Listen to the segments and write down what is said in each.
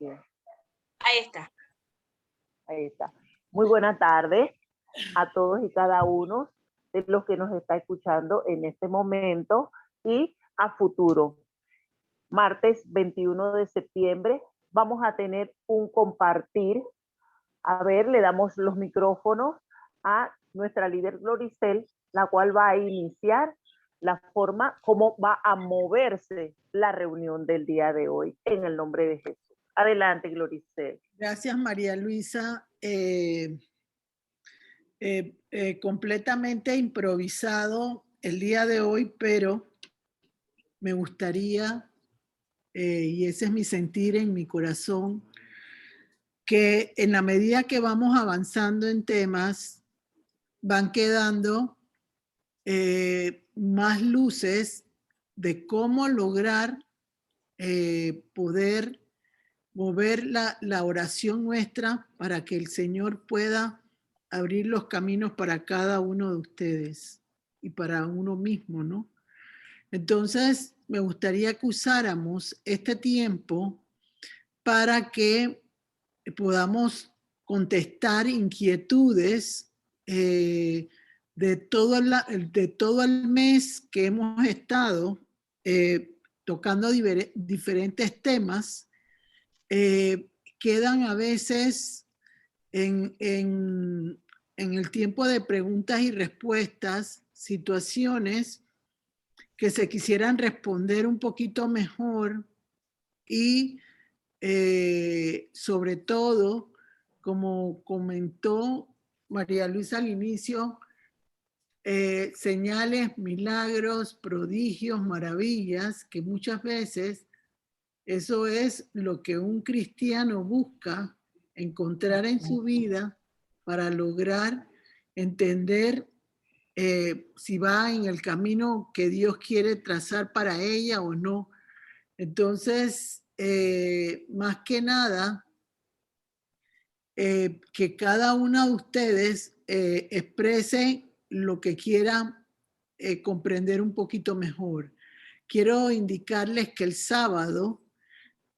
Bien, Ahí está. ahí está. Muy buena tarde a todos y cada uno de los que nos está escuchando en este momento y a futuro. Martes 21 de septiembre vamos a tener un compartir. A ver, le damos los micrófonos a nuestra líder Gloricel, la cual va a iniciar la forma como va a moverse la reunión del día de hoy, en el nombre de Jesús. Adelante, Gloricel. Gracias, María Luisa. Completamente improvisado el día de hoy, pero me gustaría, y ese es mi sentir en mi corazón, que en la medida que vamos avanzando en temas, van quedando más luces de cómo lograr poder mover la oración nuestra para que el Señor pueda abrir los caminos para cada uno de ustedes y para uno mismo, ¿no? Entonces, me gustaría que usáramos este tiempo para que podamos contestar inquietudes de todo el mes que hemos estado tocando diferentes temas. Quedan a veces en el tiempo de preguntas y respuestas situaciones que se quisieran responder un poquito mejor y sobre todo, como comentó María Luisa al inicio, señales, milagros, prodigios, maravillas, que muchas veces eso es lo que un cristiano busca encontrar en su vida para lograr entender si va en el camino que Dios quiere trazar para ella o no. Entonces, más que nada, que cada uno de ustedes exprese lo que quiera comprender un poquito mejor. Quiero indicarles que el sábado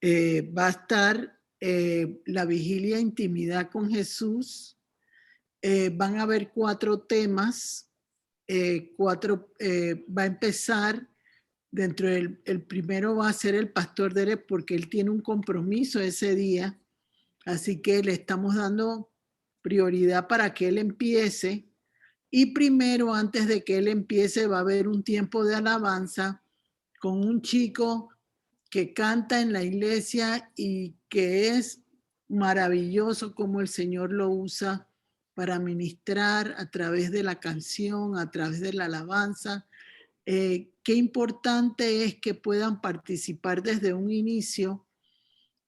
va a estar la vigilia intimidad con Jesús. Van a haber 4 temas. Va a empezar dentro del el primero va a ser el pastor Derek porque él tiene un compromiso ese día. Así que le estamos dando prioridad para que él empiece. Y primero, antes de que él empiece, va a haber un tiempo de alabanza con un chico que canta en la iglesia y que es maravilloso como el Señor lo usa para ministrar a través de la canción, a través de la alabanza. Qué importante es que puedan participar desde un inicio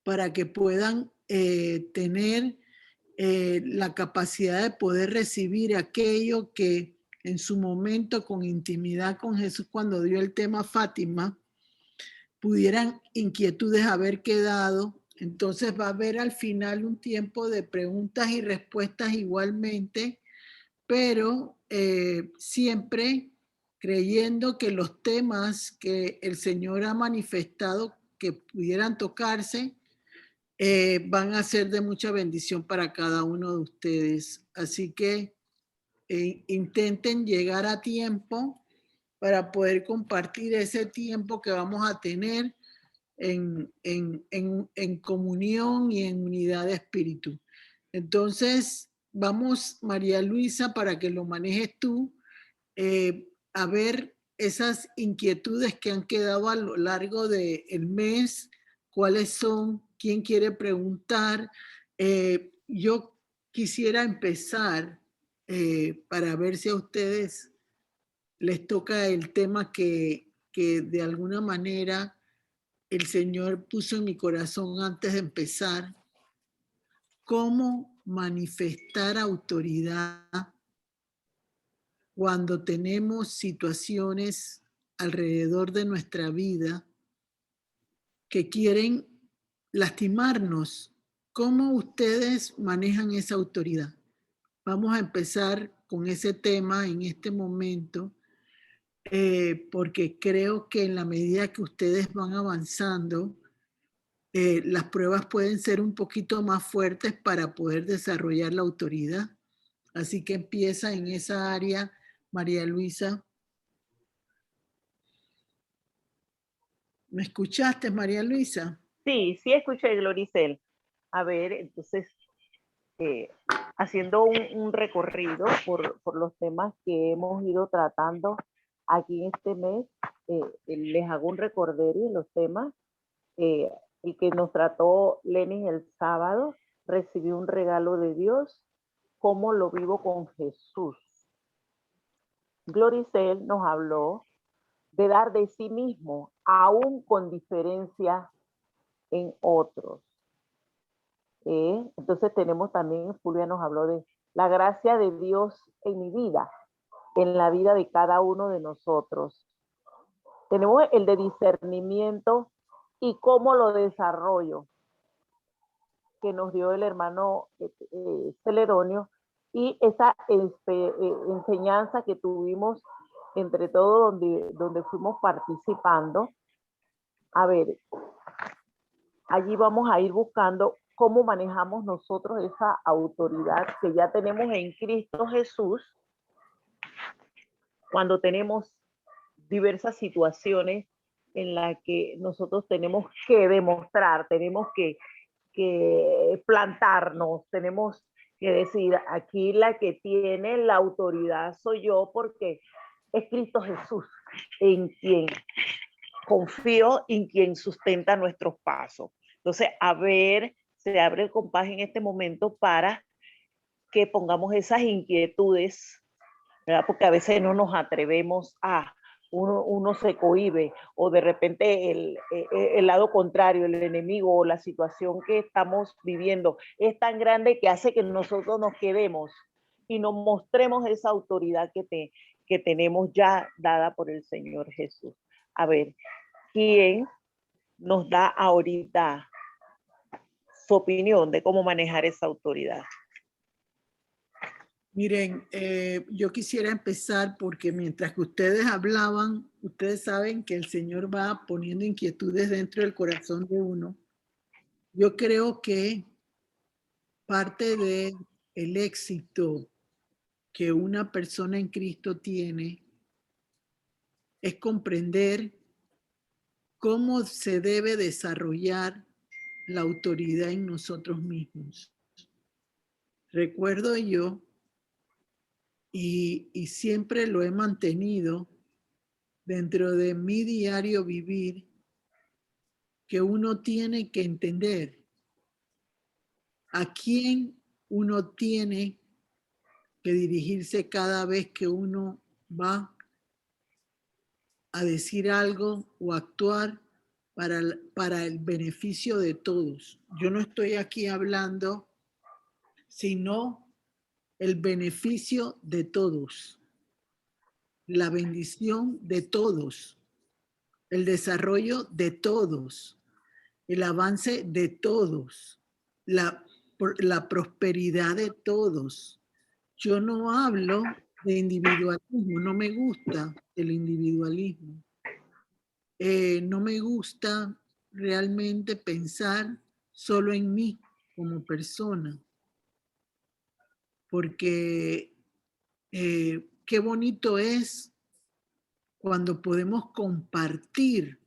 para que puedan tener la capacidad de poder recibir aquello que en su momento con intimidad con Jesús cuando dio el tema Fátima, pudieran inquietudes haber quedado. Entonces va a haber al final un tiempo de preguntas y respuestas igualmente, pero siempre creyendo que los temas que el Señor ha manifestado que pudieran tocarse van a ser de mucha bendición para cada uno de ustedes. Así que intenten llegar a tiempo para poder compartir ese tiempo que vamos a tener en comunión y en unidad de espíritu. Entonces, vamos, María Luisa, para que lo manejes tú, a ver esas inquietudes que han quedado a lo largo del mes, cuáles son, quién quiere preguntar. Yo quisiera empezar para ver si a ustedes les toca el tema que de alguna manera el Señor puso en mi corazón antes de empezar. Cómo manifestar autoridad cuando tenemos situaciones alrededor de nuestra vida que quieren lastimarnos. ¿Cómo ustedes manejan esa autoridad? Vamos a empezar con ese tema en este momento, porque creo que en la medida que ustedes van avanzando, las pruebas pueden ser un poquito más fuertes para poder desarrollar la autoridad. Así que empieza en esa área, María Luisa. ¿Me escuchaste, María Luisa? Sí, sí escuché, Gloricel. A ver, entonces, haciendo un recorrido por los temas que hemos ido tratando aquí en este mes, les hago un recorderio en los temas. El que nos trató Lenin el sábado, recibió un regalo de Dios, cómo lo vivo con Jesús. Gloricel nos habló de dar de sí mismo, aún con diferencia en otros. Entonces tenemos también, Julia nos habló de la gracia de Dios en mi vida, en la vida de cada uno de nosotros. Tenemos el de discernimiento y cómo lo desarrollo, que nos dio el hermano Celedonio, y esa enseñanza que tuvimos entre todos donde fuimos participando. A ver, allí vamos a ir buscando cómo manejamos nosotros esa autoridad que ya tenemos en Cristo Jesús cuando tenemos diversas situaciones en las que nosotros tenemos que demostrar, tenemos que plantarnos, tenemos que decir, aquí la que tiene la autoridad soy yo porque es Cristo Jesús en quien confío, en quien sustenta nuestros pasos. Entonces, a ver, se abre el compás en este momento para que pongamos esas inquietudes, ¿verdad? Porque a veces no nos atrevemos a, uno se cohíbe, o de repente el lado contrario, el enemigo o la situación que estamos viviendo es tan grande que hace que nosotros nos quedemos y nos mostremos esa autoridad que tenemos ya dada por el Señor Jesús. A ver, ¿quién nos da ahorita su opinión de cómo manejar esa autoridad? Miren, yo quisiera empezar porque mientras que ustedes hablaban, ustedes saben que el Señor va poniendo inquietudes dentro del corazón de uno. Yo creo que parte de el éxito que una persona en Cristo tiene es comprender cómo se debe desarrollar la autoridad en nosotros mismos. Recuerdo yo, y siempre lo he mantenido dentro de mi diario vivir, que uno tiene que entender a quién uno tiene que dirigirse cada vez que uno va a decir algo o actuar para el beneficio de todos. Yo no estoy aquí hablando sino el beneficio de todos, la bendición de todos, el desarrollo de todos, el avance de todos, la prosperidad de todos. Yo no hablo de individualismo, no me gusta el individualismo. No me gusta realmente pensar solo en mí como persona, porque qué bonito es cuando podemos compartir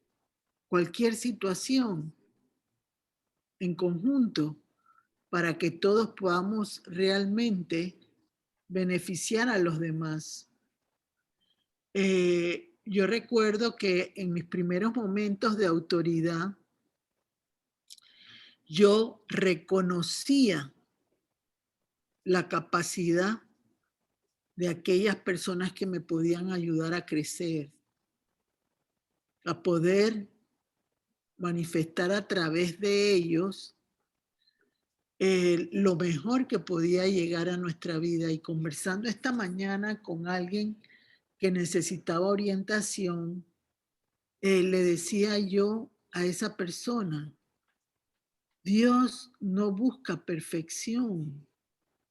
cualquier situación en conjunto para que todos podamos realmente beneficiar a los demás. Yo recuerdo que en mis primeros momentos de autoridad, yo reconocía la capacidad de aquellas personas que me podían ayudar a crecer, a poder manifestar a través de ellos lo mejor que podía llegar a nuestra vida. Y conversando esta mañana con alguien que necesitaba orientación, le decía yo a esa persona, Dios no busca perfección,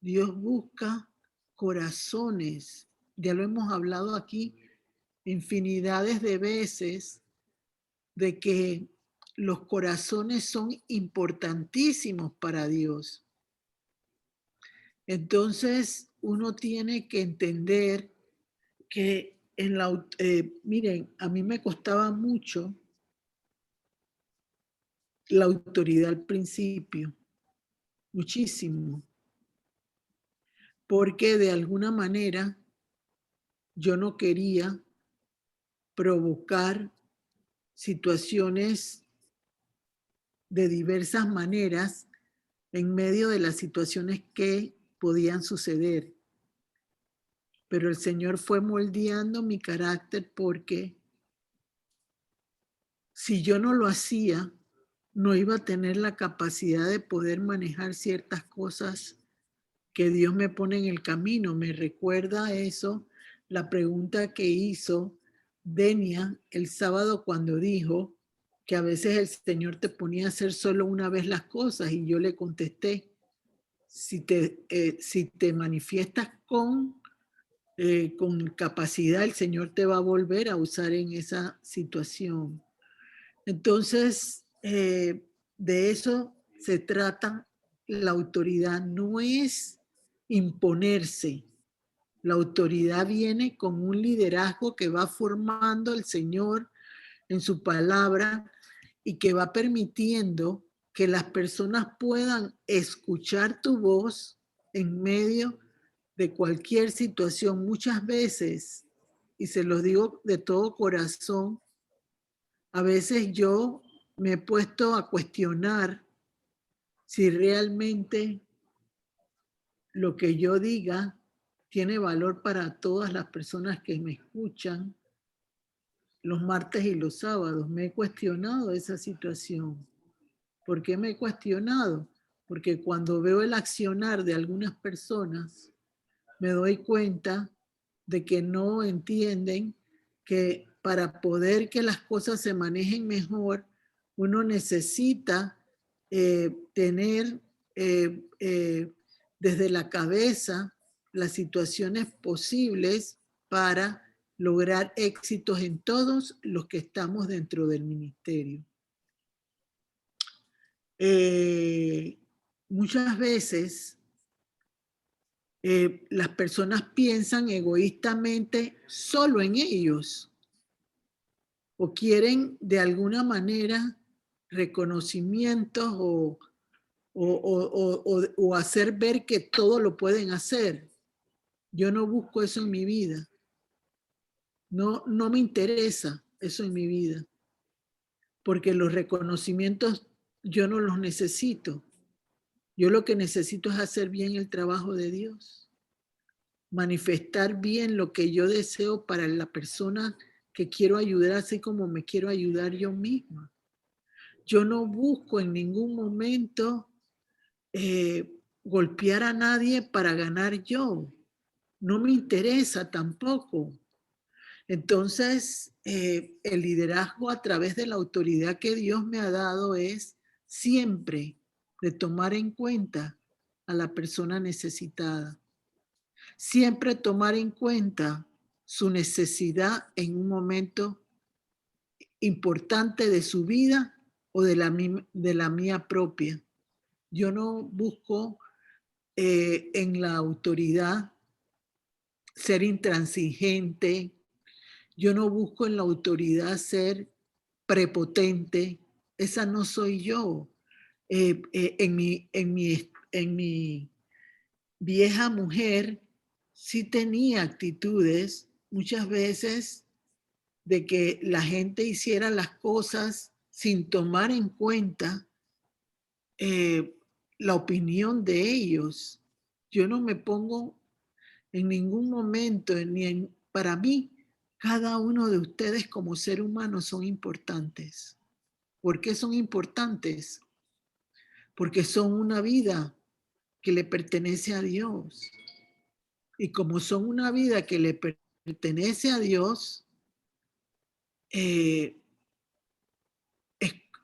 Dios busca corazones. Ya lo hemos hablado aquí infinidades de veces, de que los corazones son importantísimos para Dios. Entonces, uno tiene que entender que miren, a mí me costaba mucho la autoridad al principio, muchísimo, porque de alguna manera yo no quería provocar situaciones de diversas maneras en medio de las situaciones que podían suceder. Pero el Señor fue moldeando mi carácter porque si yo no lo hacía, no iba a tener la capacidad de poder manejar ciertas cosas que Dios me pone en el camino. Me recuerda eso, la pregunta que hizo Denia el sábado cuando dijo que a veces el Señor te ponía a hacer solo una vez las cosas y yo le contesté, si te manifiestas con capacidad, el Señor te va a volver a usar en esa situación. Entonces, de eso se trata la autoridad, no es imponerse. La autoridad viene con un liderazgo que va formando el Señor en su palabra y que va permitiendo que las personas puedan escuchar tu voz en medio de cualquier situación. Muchas veces, y se los digo de todo corazón, a veces yo me he puesto a cuestionar si realmente lo que yo diga tiene valor para todas las personas que me escuchan los martes y los sábados. Me he cuestionado esa situación. ¿Por qué me he cuestionado? Porque cuando veo el accionar de algunas personas, me doy cuenta de que no entienden que para poder que las cosas se manejen mejor, uno necesita tener desde la cabeza las situaciones posibles para lograr éxitos en todos los que estamos dentro del ministerio. Muchas veces las personas piensan egoístamente solo en ellos o quieren de alguna manera reconocimientos o hacer ver que todo lo pueden hacer. Yo no busco eso en mi vida. No me interesa eso en mi vida. Porque los reconocimientos yo no los necesito. Yo lo que necesito es hacer bien el trabajo de Dios. Manifestar bien lo que yo deseo para la persona que quiero ayudar, así como me quiero ayudar yo misma. Yo no busco en ningún momento golpear a nadie para ganar yo. No me interesa tampoco. Entonces, el liderazgo a través de la autoridad que Dios me ha dado es siempre de tomar en cuenta a la persona necesitada. Siempre tomar en cuenta su necesidad en un momento importante de su vida o de la mía propia. Yo no busco en la autoridad ser intransigente. Yo no busco en la autoridad ser prepotente. Esa no soy yo. En mi vieja mujer sí tenía actitudes muchas veces de que la gente hiciera las cosas sin tomar en cuenta la opinión de ellos. Yo no me pongo en ningún momento, para mí, cada uno de ustedes como ser humano son importantes. ¿Por qué son importantes? Porque son una vida que le pertenece a Dios. Y como son una vida que le pertenece a Dios,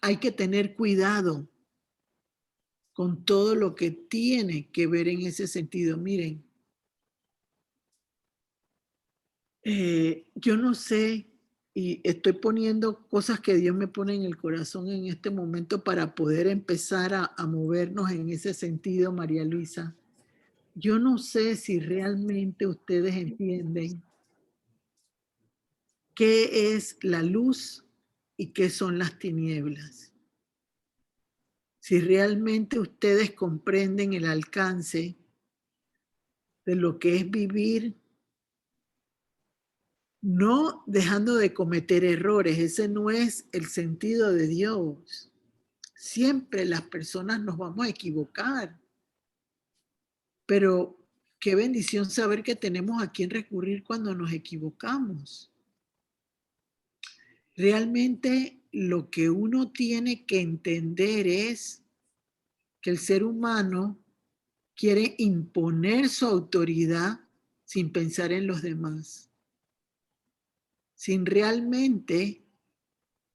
hay que tener cuidado con todo lo que tiene que ver en ese sentido. Miren, yo no sé y estoy poniendo cosas que Dios me pone en el corazón en este momento para poder empezar a movernos en ese sentido, María Luisa. Yo no sé si realmente ustedes entienden qué es la luz y qué son las tinieblas. Si realmente ustedes comprenden el alcance de lo que es vivir, no dejando de cometer errores, ese no es el sentido de Dios. Siempre las personas nos vamos a equivocar, pero qué bendición saber que tenemos a quien recurrir cuando nos equivocamos. Realmente lo que uno tiene que entender es que el ser humano quiere imponer su autoridad sin pensar en los demás, sin realmente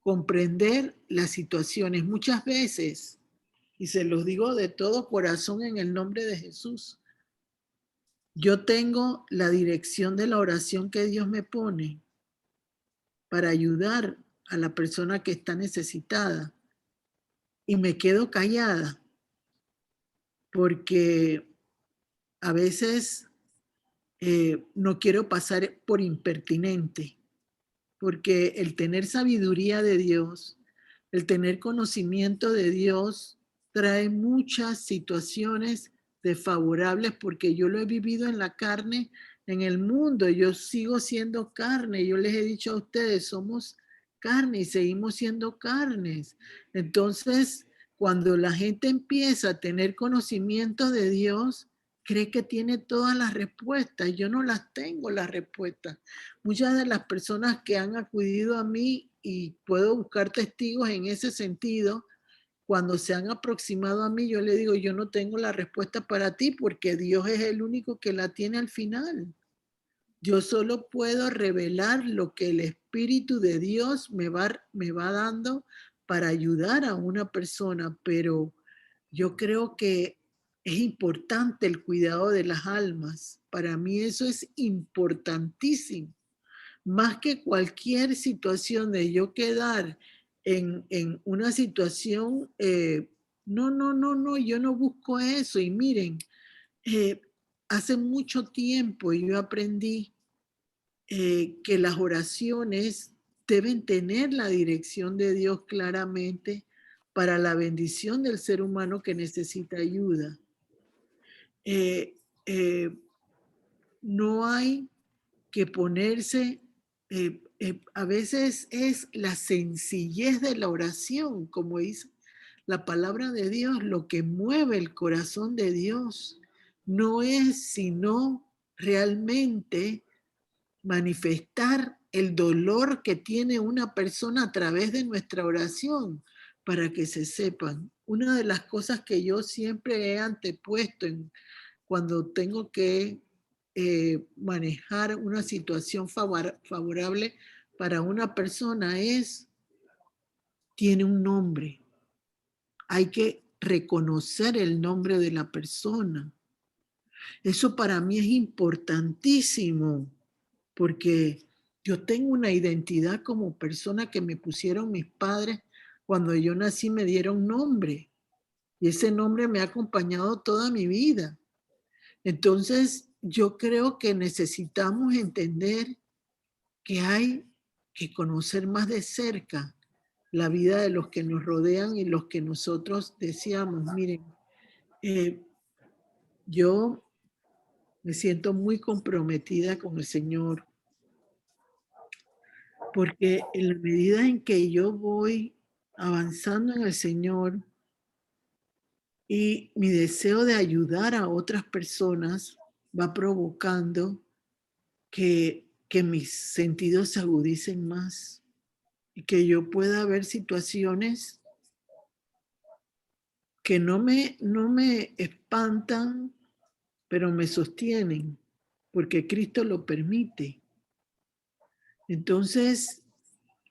comprender las situaciones. Muchas veces, y se los digo de todo corazón en el nombre de Jesús, yo tengo la dirección de la oración que Dios me pone para ayudar a la persona que está necesitada y me quedo callada porque a veces no quiero pasar por impertinente, porque el tener sabiduría de Dios, el tener conocimiento de Dios, trae muchas situaciones desfavorables porque yo lo he vivido en la carne, en el mundo, yo sigo siendo carne, yo les he dicho a ustedes, somos carne y seguimos siendo carnes. Entonces, cuando la gente empieza a tener conocimiento de Dios, cree que tiene todas las respuestas. Yo no las tengo las respuestas. Muchas de las personas que han acudido a mí, y puedo buscar testigos en ese sentido, cuando se han aproximado a mí, yo le digo, yo no tengo la respuesta para ti porque Dios es el único que la tiene al final. Yo solo puedo revelar lo que el Espíritu de Dios me va dando para ayudar a una persona, pero yo creo que es importante el cuidado de las almas. Para mí eso es importantísimo. Más que cualquier situación de yo quedar en una situación, no, yo no busco eso. Y miren, eh, hace mucho tiempo yo aprendí que las oraciones deben tener la dirección de Dios claramente para la bendición del ser humano que necesita ayuda. Eh, eh, no hay que ponerse, a veces es la sencillez de la oración, como dice la palabra de Dios, lo que mueve el corazón de Dios. No es sino realmente manifestar el dolor que tiene una persona a través de nuestra oración, para que se sepan. Una de las cosas que yo siempre he antepuesto cuando tengo que manejar una situación favorable para una persona es, tiene un nombre. Hay que reconocer el nombre de la persona. Eso para mí es importantísimo, porque yo tengo una identidad como persona que me pusieron mis padres. Cuando yo nací me dieron nombre y ese nombre me ha acompañado toda mi vida. Entonces, yo creo que necesitamos entender que hay que conocer más de cerca la vida de los que nos rodean y los que nosotros deseamos. Miren, eh, yo me siento muy comprometida con el Señor, porque en la medida en que yo voy avanzando en el Señor y mi deseo de ayudar a otras personas va provocando que mis sentidos se agudicen más y que yo pueda ver situaciones que no me espantan, pero me sostienen, porque Cristo lo permite. Entonces,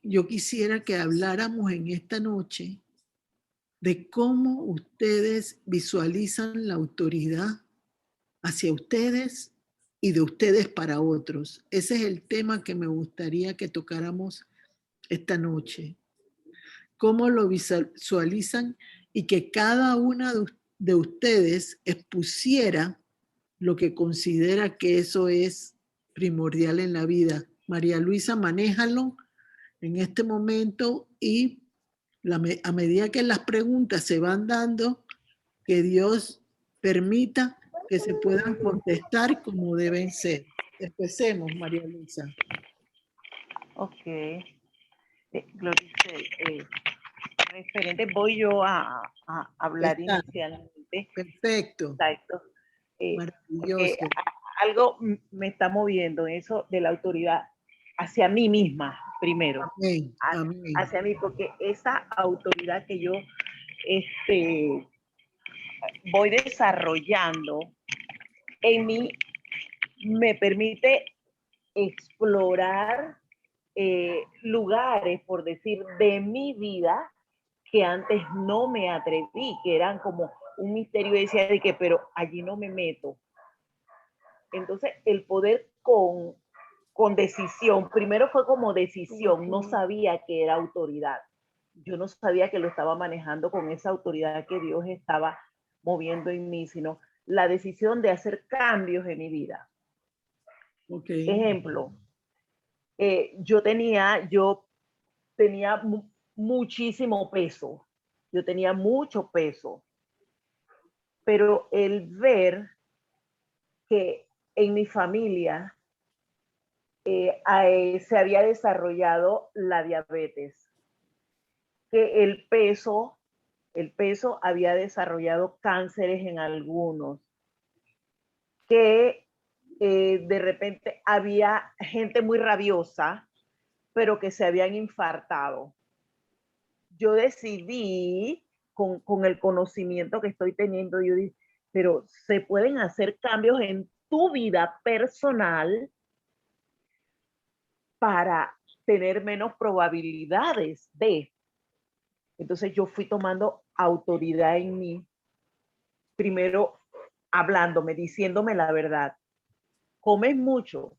yo quisiera que habláramos en esta noche de cómo ustedes visualizan la autoridad hacia ustedes y de ustedes para otros. Ese es el tema que me gustaría que tocáramos esta noche. ¿Cómo lo visualizan? Y que cada una de ustedes expusiera lo que considera que eso es primordial en la vida. María Luisa, manéjalo en este momento y a medida que las preguntas se van dando, que Dios permita que se puedan contestar como deben ser. Empecemos, María Luisa. Ok. Glorice, referente, voy yo a hablar Está. inicialmente. Perfecto. Exacto. Porque Maravilloso. algo me está moviendo, eso de la autoridad hacia mí misma, primero. Amén. Amén. Hacia mí, porque esa autoridad que yo voy desarrollando en mí me permite explorar lugares, por decir, de mi vida que antes no me atreví, que eran como un misterio, y decía de que, pero allí no me meto. Entonces, el poder con decisión, primero fue como decisión, no sabía que era autoridad. Yo no sabía que lo estaba manejando con esa autoridad que Dios estaba moviendo en mí, sino la decisión de hacer cambios en mi vida. Okay. Ejemplo, yo tenía muchísimo peso, yo tenía mucho peso, pero el ver que en mi familia se había desarrollado la diabetes, que el peso había desarrollado cánceres en algunos, que de repente había gente muy rabiosa, pero que se habían infartado. Yo decidí, con el conocimiento que estoy teniendo, yo dije, pero se pueden hacer cambios en tu vida personal para tener menos probabilidades de. Entonces yo fui tomando autoridad en mí, primero hablándome, diciéndome la verdad. Comes mucho,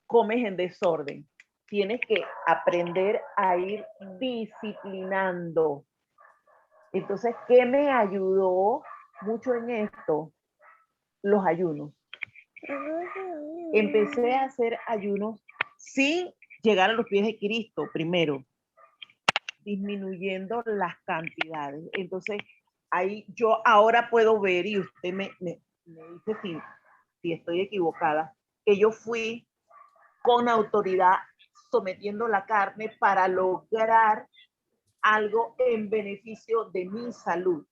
comes en desorden. Tienes que aprender a ir disciplinando. Entonces, ¿qué me ayudó mucho en esto? Los ayunos. Empecé a hacer ayunos sin llegar a los pies de Cristo primero, disminuyendo las cantidades. Entonces, ahí yo ahora puedo ver, y usted me dice si estoy equivocada, que yo fui con autoridad sometiendo la carne para lograr algo en beneficio de mi salud.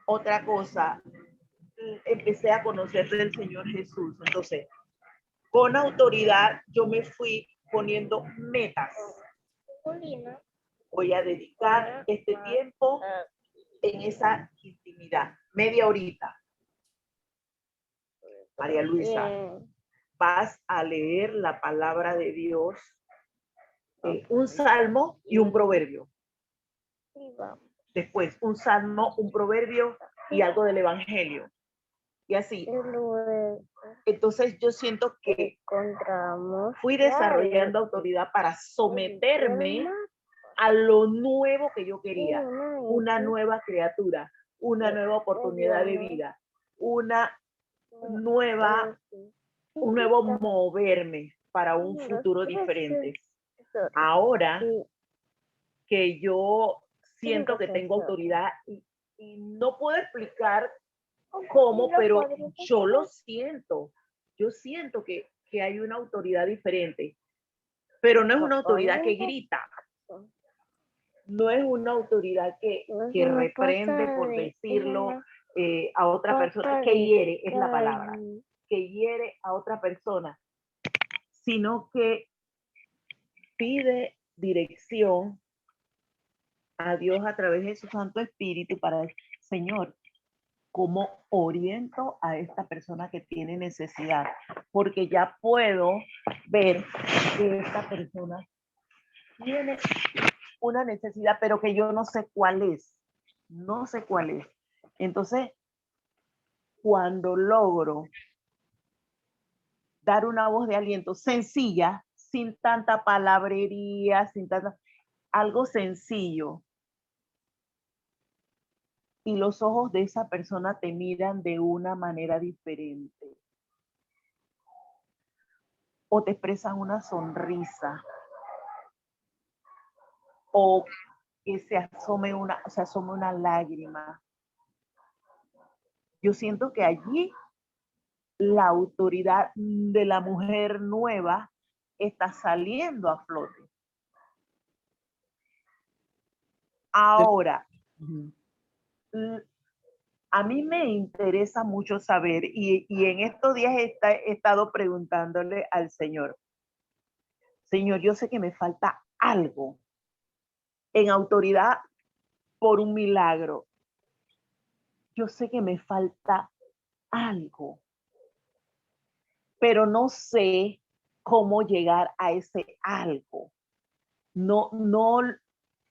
Otra cosa, empecé a conocer del Señor Jesús. Entonces, con autoridad yo me fui poniendo metas. Voy a dedicar este tiempo en esa intimidad, media horita. María Luisa, vas a leer la palabra de Dios, un salmo y un proverbio. Después, un salmo, un proverbio y algo del evangelio. Y así. Entonces yo siento que fui desarrollando autoridad para someterme a lo nuevo que yo quería, una nueva criatura, una nueva oportunidad de vida, un nuevo moverme para un futuro diferente. Ahora que yo siento que tengo autoridad y no puedo explicar cómo, pero yo lo siento. Yo siento que hay una autoridad diferente, pero no es una autoridad que grita. No es una autoridad que reprende, por decirlo, a otra persona, que hiere, es la palabra, que hiere a otra persona, sino que pide dirección a Dios a través de su Santo Espíritu para decir, Señor, ¿cómo oriento a esta persona que tiene necesidad? Porque ya puedo ver que esta persona tiene una necesidad, pero que yo no sé cuál es. No sé cuál es. Entonces, cuando logro dar una voz de aliento sencilla, sin tanta palabrería, sin tanta, algo sencillo. Y los ojos de esa persona te miran de una manera diferente. O te expresan una sonrisa. O que se asome una lágrima. Yo siento que allí la autoridad de la mujer nueva está saliendo a flote. Ahora, Ujú. a mí me interesa mucho saber, y en estos días he estado preguntándole al Señor, Señor, yo sé que me falta algo en autoridad por un milagro. Yo sé que me falta algo, pero no sé cómo llegar a ese algo. No, no,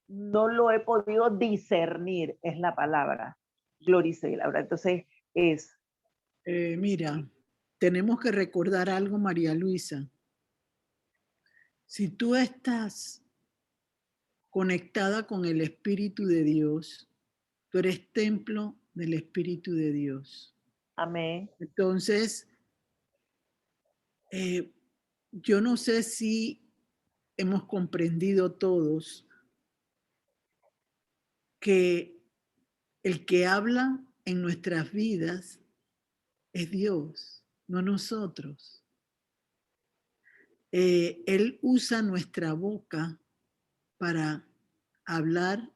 no lo he podido discernir, es la palabra. Glorice, Laura. Entonces, es, Mira, tenemos que recordar algo, María Luisa. Si tú estás conectada con el Espíritu de Dios, tú eres templo del Espíritu de Dios. amén, Entonces, yo no sé si hemos comprendido todos que el que habla en nuestras vidas es Dios, no nosotros. Él usa nuestra boca para hablar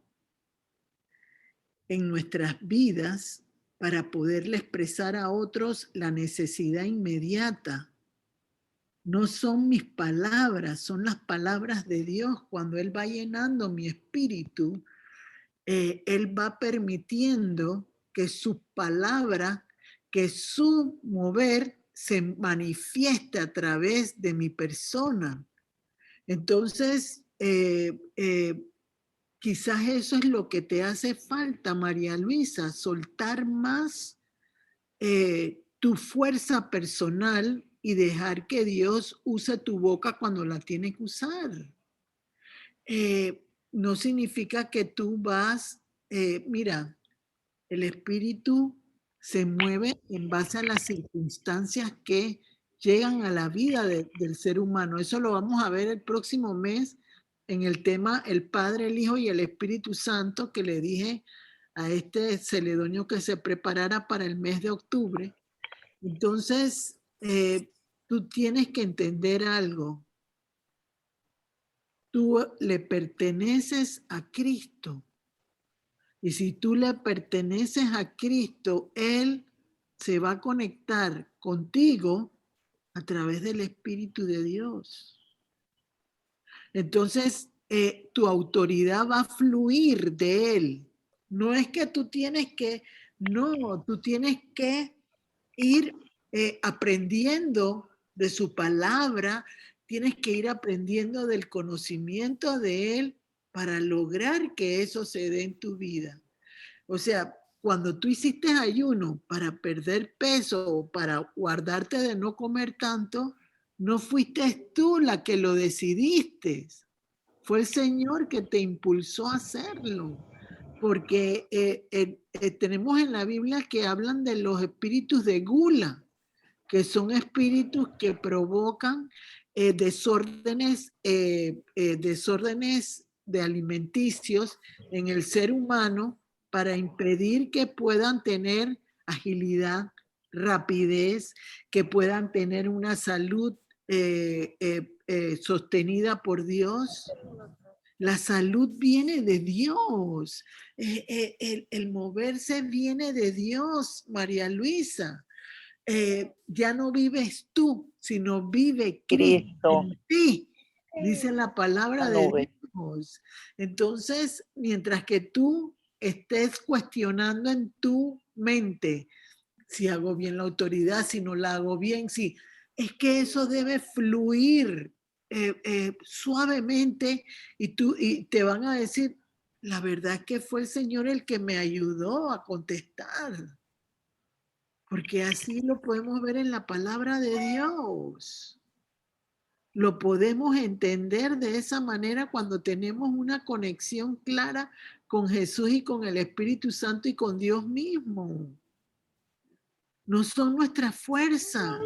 en nuestras vidas, para poderle expresar a otros la necesidad inmediata. No son mis palabras, son las palabras de Dios. Cuando Él va llenando mi espíritu, Él va permitiendo que su palabra, que su mover se manifieste a través de mi persona. Entonces, quizás eso es lo que te hace falta, María Luisa, soltar más tu fuerza personal y dejar que Dios use tu boca cuando la tiene que usar. No significa que tú vas, mira, el espíritu se mueve en base a las circunstancias que llegan a la vida del ser humano. Eso lo vamos a ver el próximo mes en el tema el Padre, el Hijo y el Espíritu Santo, que le dije a este celedonio que se preparara para el mes de octubre. Entonces, tú tienes que entender algo. Tú le perteneces a Cristo. Y si tú le perteneces a Cristo, Él se va a conectar contigo a través del Espíritu de Dios. Entonces, tu autoridad va a fluir de Él. No es que tú tienes que, no, tú tienes que ir aprendiendo de su palabra, tienes que ir aprendiendo del conocimiento de Él para lograr que eso se dé en tu vida. O sea, cuando tú hiciste ayuno para perder peso o para guardarte de no comer tanto, no fuiste tú la que lo decidiste. Fue el Señor que te impulsó a hacerlo. Porque tenemos en la Biblia que hablan de los espíritus de gula, que son espíritus que provocan desórdenes de alimenticios en el ser humano para impedir que puedan tener agilidad, rapidez, que puedan tener una salud sostenida por Dios. La salud viene de Dios. El moverse viene de Dios, María Luisa. Ya no vives tú, sino vive Cristo Cristo, en ti, dice la la palabra de nube. Dios. Entonces, mientras que tú estés cuestionando en tu mente si hago bien la autoridad, si no la hago bien, si es que eso debe fluir suavemente y te van a decir, la verdad es que fue el Señor el que me ayudó a contestar. Porque así lo podemos ver en la palabra de Dios. Lo podemos entender de esa manera cuando tenemos una conexión clara con Jesús y con el Espíritu Santo y con Dios mismo. No son nuestra fuerza.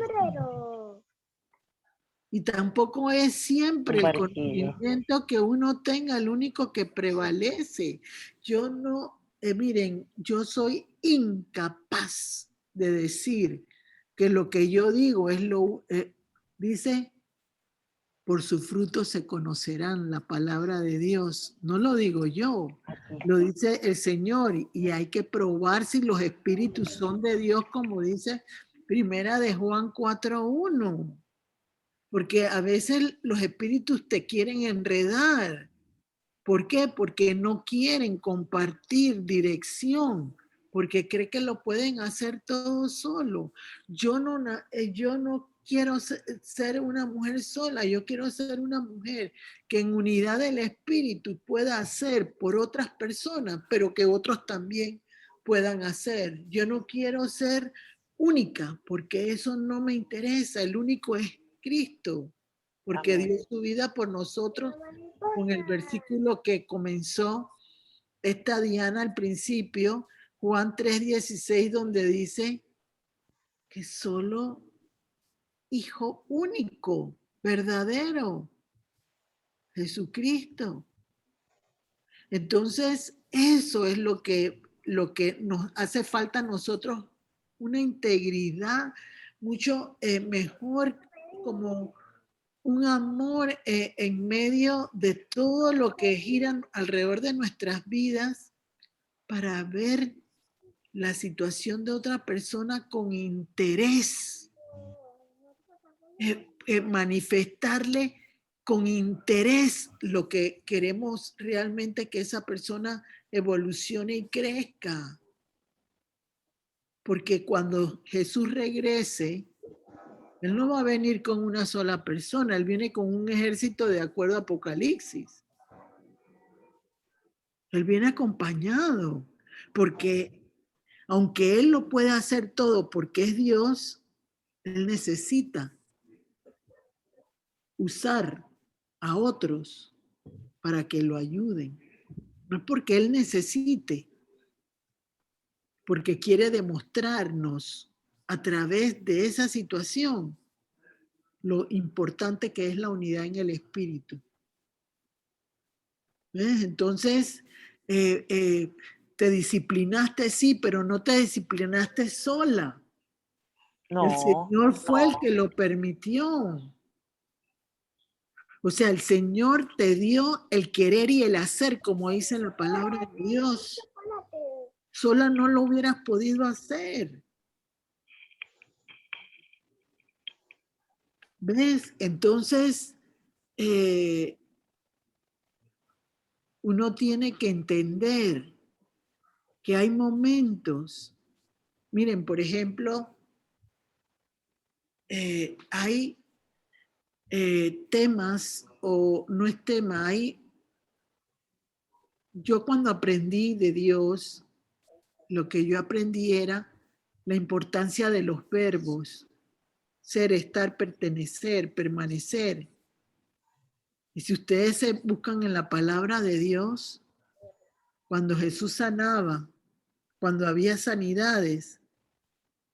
Y tampoco es siempre el conocimiento que uno tenga el único que prevalece. Yo no, miren, yo soy incapaz de decir que lo que yo digo es dice, por su fruto se conocerán, la palabra de Dios. No lo digo yo, lo dice el Señor, y hay que probar si los espíritus son de Dios, como dice Primera de Juan 4:1. Porque a veces los espíritus te quieren enredar. ¿Por qué? Porque no quieren compartir dirección, porque creen que lo pueden hacer todo solo. Yo no quiero ser una mujer sola, yo quiero ser una mujer que en unidad del espíritu pueda hacer por otras personas, pero que otros también puedan hacer. Yo no quiero ser única, porque eso no me interesa. El único es Cristo, porque Amén. dio su vida por nosotros, con el versículo que comenzó esta Diana al principio, Juan 3:16, donde dice que solo Hijo único, verdadero, Jesucristo. Entonces, eso es lo que nos hace falta a nosotros, una integridad mucho mejor, como un amor en medio de todo lo que gira alrededor de nuestras vidas, para ver la situación de otra persona con interés, manifestarle con interés lo que queremos realmente, que esa persona evolucione y crezca. Porque cuando Jesús regrese, Él no va a venir con una sola persona, Él viene con un ejército de acuerdo a Apocalipsis. Él viene acompañado, porque aunque Él lo puede hacer todo porque es Dios, Él necesita usar a otros para que lo ayuden. No es porque Él necesite, porque quiere demostrarnos a través de esa situación lo importante que es la unidad en el espíritu. ¿Ves? Entonces, te disciplinaste, sí, pero no te disciplinaste sola. No, El Señor fue el que lo permitió. O sea, el Señor te dio el querer y el hacer, como dice la palabra de Dios. Sola no lo hubieras podido hacer. ¿Ves? Entonces, uno tiene que entender que hay momentos. Miren, por ejemplo, hay temas, o no es tema, yo cuando aprendí de Dios, lo que yo aprendí era la importancia de los verbos: ser, estar, pertenecer, permanecer. Y si ustedes se buscan en la palabra de Dios, cuando Jesús sanaba, cuando había sanidades,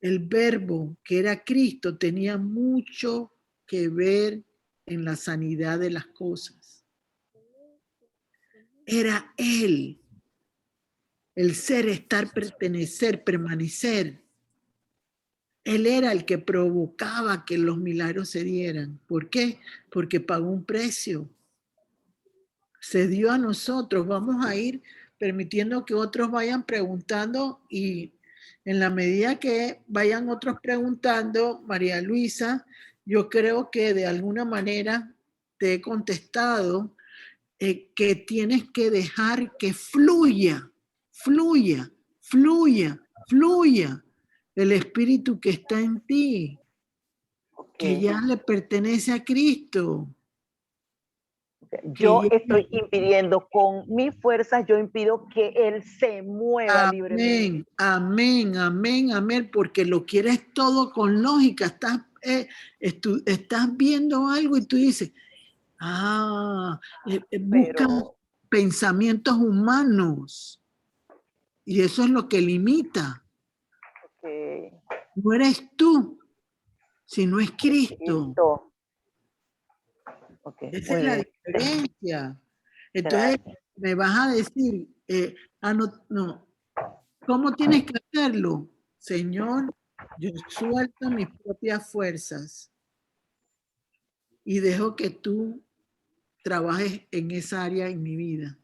el verbo que era Cristo tenía mucho que ver en la sanidad de las cosas. Era Él, el ser, estar, pertenecer, permanecer. Él era el que provocaba que los milagros se dieran. ¿Por qué? Porque pagó un precio. Se dio a nosotros. Vamos a ir permitiendo que otros vayan preguntando, y en la medida que vayan otros preguntando, María Luisa, yo creo que de alguna manera te he contestado que tienes que dejar que fluya el espíritu que está en ti, que ya le pertenece a Cristo. Yo estoy impidiendo con mis fuerzas, yo impido que Él se mueva libremente. Amén, amén, amén, amén, porque lo quieres todo con lógica, estás estás viendo algo y tú dices, busca Pero, pensamientos humanos. Y eso es lo que limita. ok, No eres tú, sino es Cristo. Cristo. Ok, Esa es muy la bien. diferencia. Entonces, Gracias. me vas a decir, no, ¿cómo tienes que hacerlo? Señor, yo suelto mis propias fuerzas y dejo que tú trabajes en esa área en mi vida.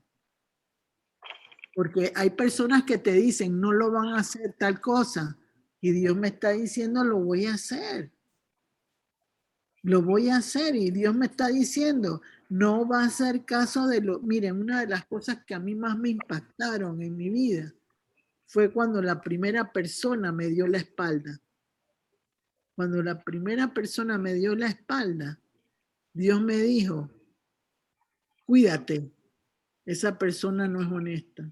Porque hay personas que te dicen, no lo van a hacer tal cosa. Y Dios me está diciendo, lo voy a hacer. Lo voy a hacer. Y Dios me está diciendo, no va a hacer caso de lo... Miren, una de las cosas que a mí más me impactaron en mi vida fue cuando la primera persona me dio la espalda. Cuando la primera persona me dio la espalda, Dios me dijo, cuídate, esa persona no es honesta.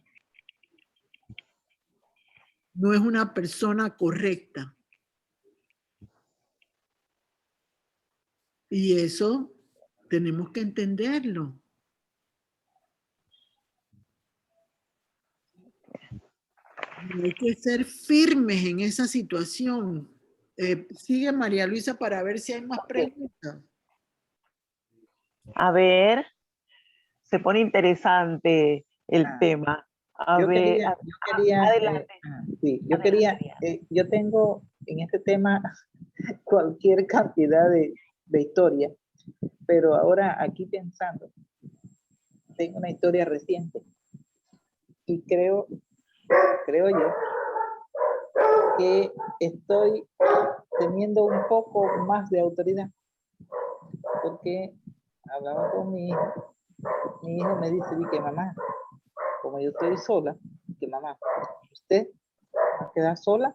No es una persona correcta. Y eso tenemos que entenderlo. Y hay que ser firmes en esa situación. Sigue María Luisa para ver si hay más preguntas. A ver, se pone interesante el Ah, tema. A yo ver, quería, adelante. sí, yo Adelante, quería, Diana. yo tengo en este tema cualquier cantidad de historia, pero ahora aquí pensando, tengo una historia reciente y creo yo que estoy teniendo un poco más de autoridad, porque hablaba con mi hijo me dice, di que mamá, como yo estoy sola, que mamá, usted va a quedar sola,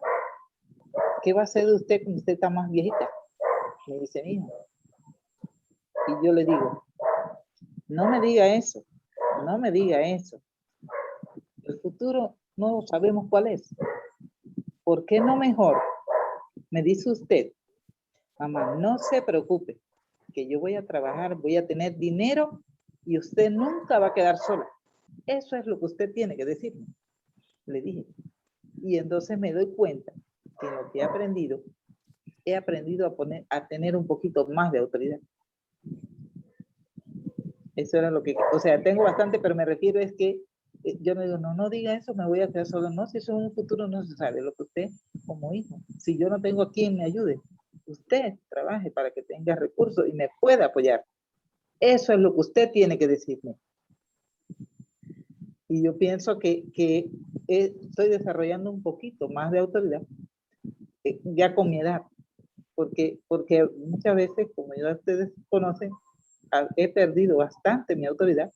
¿qué va a hacer de usted cuando usted está más viejita? Me dice mi hijo. Y yo le digo, no me diga eso, no me diga eso. El futuro no sabemos cuál es. ¿Por qué no mejor? Me dice usted, mamá, no se preocupe, que yo voy a trabajar, voy a tener dinero y usted nunca va a quedar sola. Eso es lo que usted tiene que decirme, le dije. Y entonces me doy cuenta que lo que he aprendido a tener un poquito más de autoridad. Eso era lo que, o sea, tengo bastante, pero me refiero es que yo me digo, no diga eso, me voy a quedar solo. No, si eso en un futuro no se sabe, lo que usted como hijo, si yo no tengo a quien me ayude, usted trabaje para que tenga recursos y me pueda apoyar. Eso es lo que usted tiene que decirme. Y yo pienso que estoy desarrollando un poquito más de autoridad, ya con mi edad, porque muchas veces, como ya ustedes conocen, he perdido bastante mi autoridad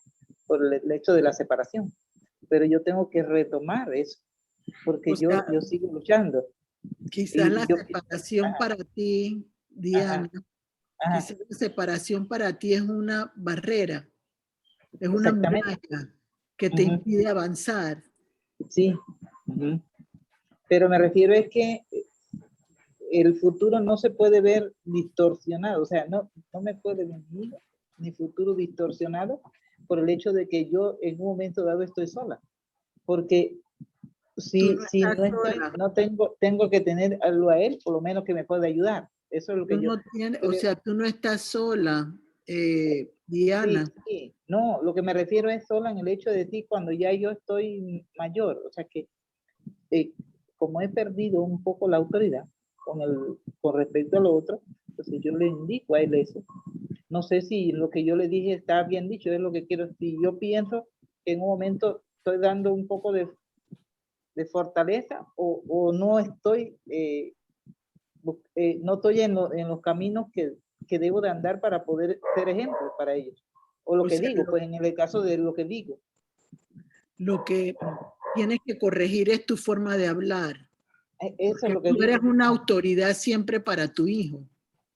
por el hecho de la separación, pero yo tengo que retomar eso, porque O sea, yo sigo luchando. quizás la Y yo, separación para ti, Diana, ajá, quizás la separación para ti es una barrera, es una exactamente, muralla que te impide avanzar. sí. Pero me refiero es que el futuro no se puede ver distorsionado, o sea, no me puede venir mi futuro distorsionado por el hecho de que yo en un momento dado estoy sola, porque Tú si no no estás estoy, sola. no tengo que tener algo a él, por lo menos que me pueda ayudar. Eso es lo Tú que yo no tienes, o creo. sea, tú no estás sola, Diana. Sí, no, lo que me refiero es sola en el hecho de decir cuando ya yo estoy mayor, o sea que eh, como he perdido un poco la autoridad con respecto a lo otro, entonces yo le indico a él eso. No sé si lo que yo le dije está bien dicho, es lo que quiero. Si yo pienso que en un momento estoy dando un poco de fortaleza o no estoy, no estoy en los caminos que debo de andar para poder ser ejemplo para ellos. O lo O que sea, digo, pues en el caso de lo que digo. lo que tienes que corregir es tu forma de hablar. Eso es Porque lo que tú eres digo. una autoridad siempre para tu hijo.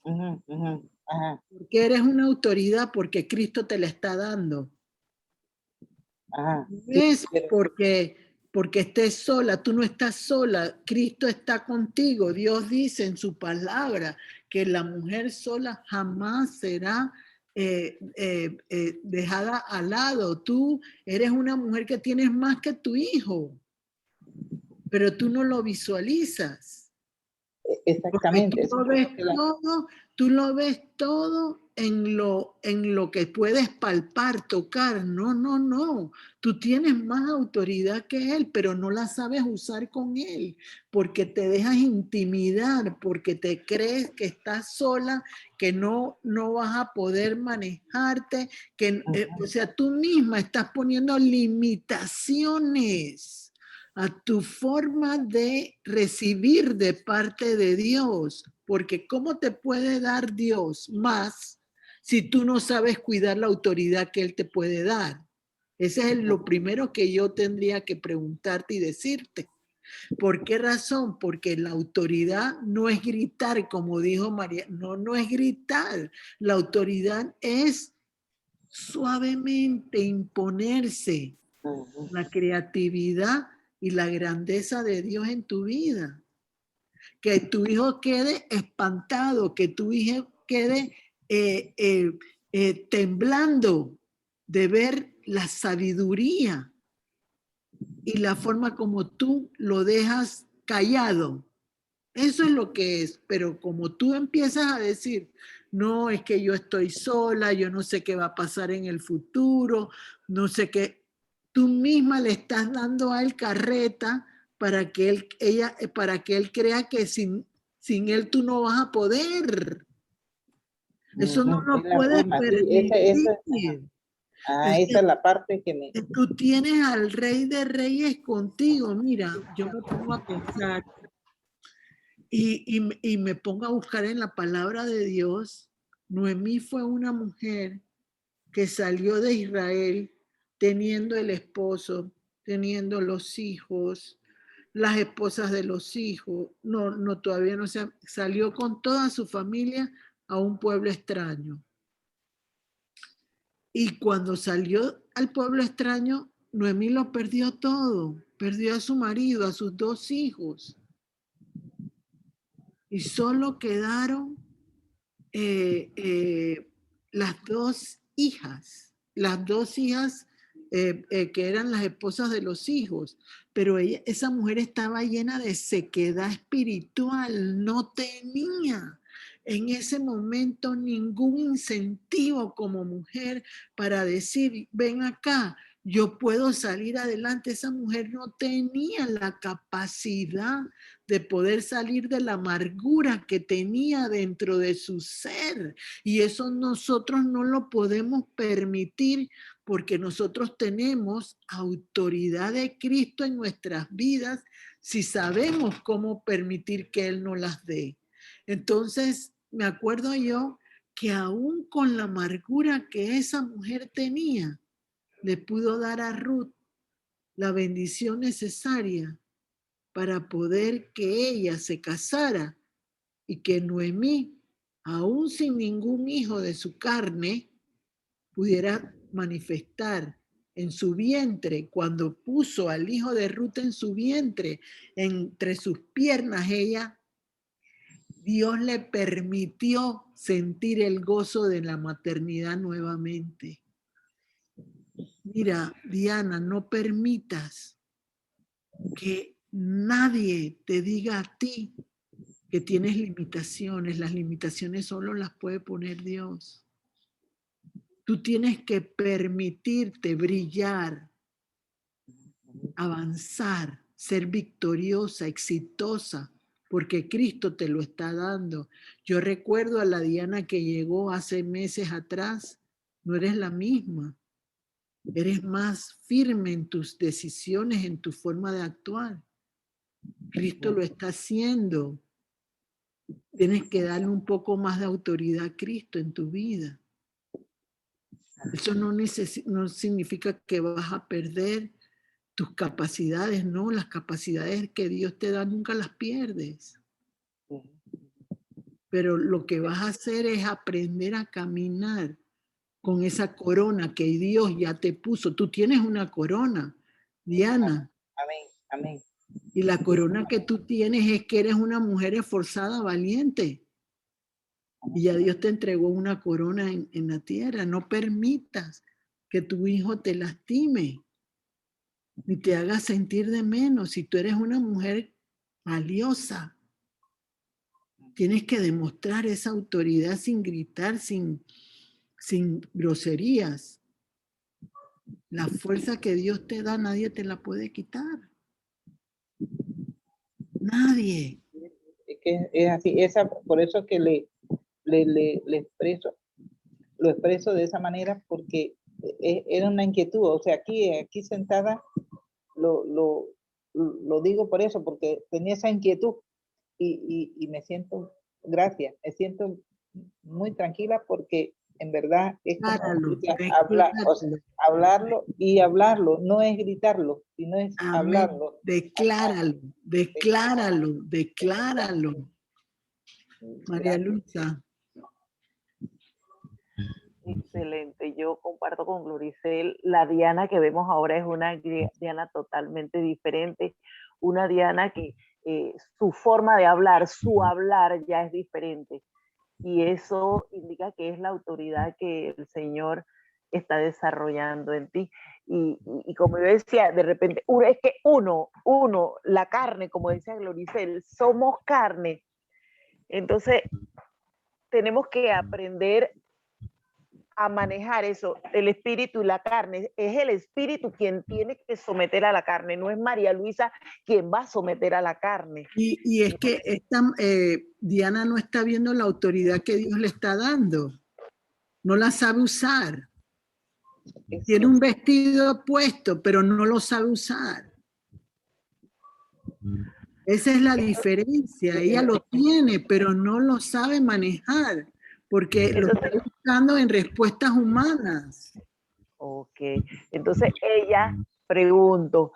Ajá, Porque eres una autoridad porque Cristo te la está dando. ajá. No Sí, es pero, porque estés sola, tú no estás sola, Cristo está contigo. Dios dice en su palabra que la mujer sola jamás será dejada al lado. Tú eres una mujer que tienes más que tu hijo, pero tú no lo visualizas. Exactamente. Porque tú lo ves todo en lo que puedes palpar, tocar. No, no, no. Tú tienes más autoridad que él, pero no la sabes usar con él, porque te dejas intimidar, porque te crees que estás sola, que no vas a poder manejarte, que, o sea, tú misma estás poniendo limitaciones a tu forma de recibir de parte de Dios, porque ¿cómo te puede dar Dios más si tú no sabes cuidar la autoridad que Él te puede dar? Ese es lo primero que yo tendría que preguntarte y decirte. ¿Por qué razón? Porque la autoridad no es gritar, como dijo María, no es gritar. La autoridad es suavemente imponerse. La creatividad y la grandeza de Dios en tu vida. Que tu hijo quede espantado, que tu hijo quede temblando de ver la sabiduría y la forma como tú lo dejas callado. Eso es lo que es, pero como tú empiezas a decir, no, es que yo estoy sola, yo no sé qué va a pasar en el futuro, no sé qué, tú misma le estás dando a él carreta para que él crea que sin él tú no vas a poder. Eso no lo Es la puedes forma, sí, permitir. esa es la parte que me... Tú tienes al Rey de Reyes contigo. Mira, yo me pongo a pensar y me pongo a buscar en la palabra de Dios. Noemí fue una mujer que salió de Israel teniendo el esposo, teniendo los hijos, las esposas de los hijos. No, todavía no se salió con toda su familia a un pueblo extraño. Y cuando salió al pueblo extraño, Noemí lo perdió todo. Perdió a su marido, a sus 2 hijos. Y solo quedaron las 2 hijas. Las 2 hijas que eran las esposas de los hijos. Pero esa mujer estaba llena de sequedad espiritual. No tenía en ese momento ningún incentivo como mujer para decir, ven acá, yo puedo salir adelante. Esa mujer no tenía la capacidad de poder salir de la amargura que tenía dentro de su ser. Y eso nosotros no lo podemos permitir porque nosotros tenemos autoridad de Cristo en nuestras vidas si sabemos cómo permitir que Él nos las dé. Entonces, me acuerdo yo que aún con la amargura que esa mujer tenía, le pudo dar a Ruth la bendición necesaria para poder que ella se casara y que Noemí, aún sin ningún hijo de su carne, pudiera manifestar en su vientre, cuando puso al hijo de Ruth en su vientre, entre sus piernas, Dios le permitió sentir el gozo de la maternidad nuevamente. Mira, Diana, no permitas que nadie te diga a ti que tienes limitaciones. Las limitaciones solo las puede poner Dios. Tú tienes que permitirte brillar, avanzar, ser victoriosa, exitosa, porque Cristo te lo está dando. Yo recuerdo a la Diana que llegó hace meses atrás, no eres la misma. Eres más firme en tus decisiones, en tu forma de actuar. Cristo lo está haciendo. Tienes que darle un poco más de autoridad a Cristo en tu vida. Eso no significa que vas a perder tus capacidades, no. Las capacidades que Dios te da nunca las pierdes. Pero lo que vas a hacer es aprender a caminar con esa corona que Dios ya te puso. Tú tienes una corona, Diana. Amén, amén. Y la corona que tú tienes es que eres una mujer esforzada, valiente. y ya Dios te entregó una corona en la tierra. No permitas que tu hijo te lastime ni te haga sentir de menos. Si tú eres una mujer valiosa, tienes que demostrar esa autoridad sin gritar, sin groserías. La fuerza que Dios te da, nadie te la puede quitar. Nadie. Es que es así, por eso que le expreso, lo expreso de esa manera, porque era una inquietud. O sea, aquí sentada lo digo por eso, porque tenía esa inquietud y me siento, gracias, me siento muy tranquila, porque en verdad es como hablarlo y hablarlo, no es gritarlo, sino es hablarlo. Decláralo. María Luisa. Excelente, yo comparto con Gloricel. La Diana que vemos ahora es una Diana totalmente diferente, una Diana que su forma de hablar, su hablar ya es diferente, y eso indica que es la autoridad que el Señor está desarrollando en ti. Y como yo decía, de repente, es que uno, la carne, como decía Gloricel, somos carne. Entonces, tenemos que aprender a manejar eso, el espíritu y la carne. Es el espíritu quien tiene que someter a la carne, no es María Luisa quien va a someter a la carne. Y es que Diana no está viendo la autoridad que Dios le está dando, no la sabe usar. Tiene un vestido puesto, pero no lo sabe usar. Esa es la diferencia. Ella lo tiene, pero no lo sabe manejar, porque lo está buscando en respuestas humanas. Ok, entonces ella, pregunto,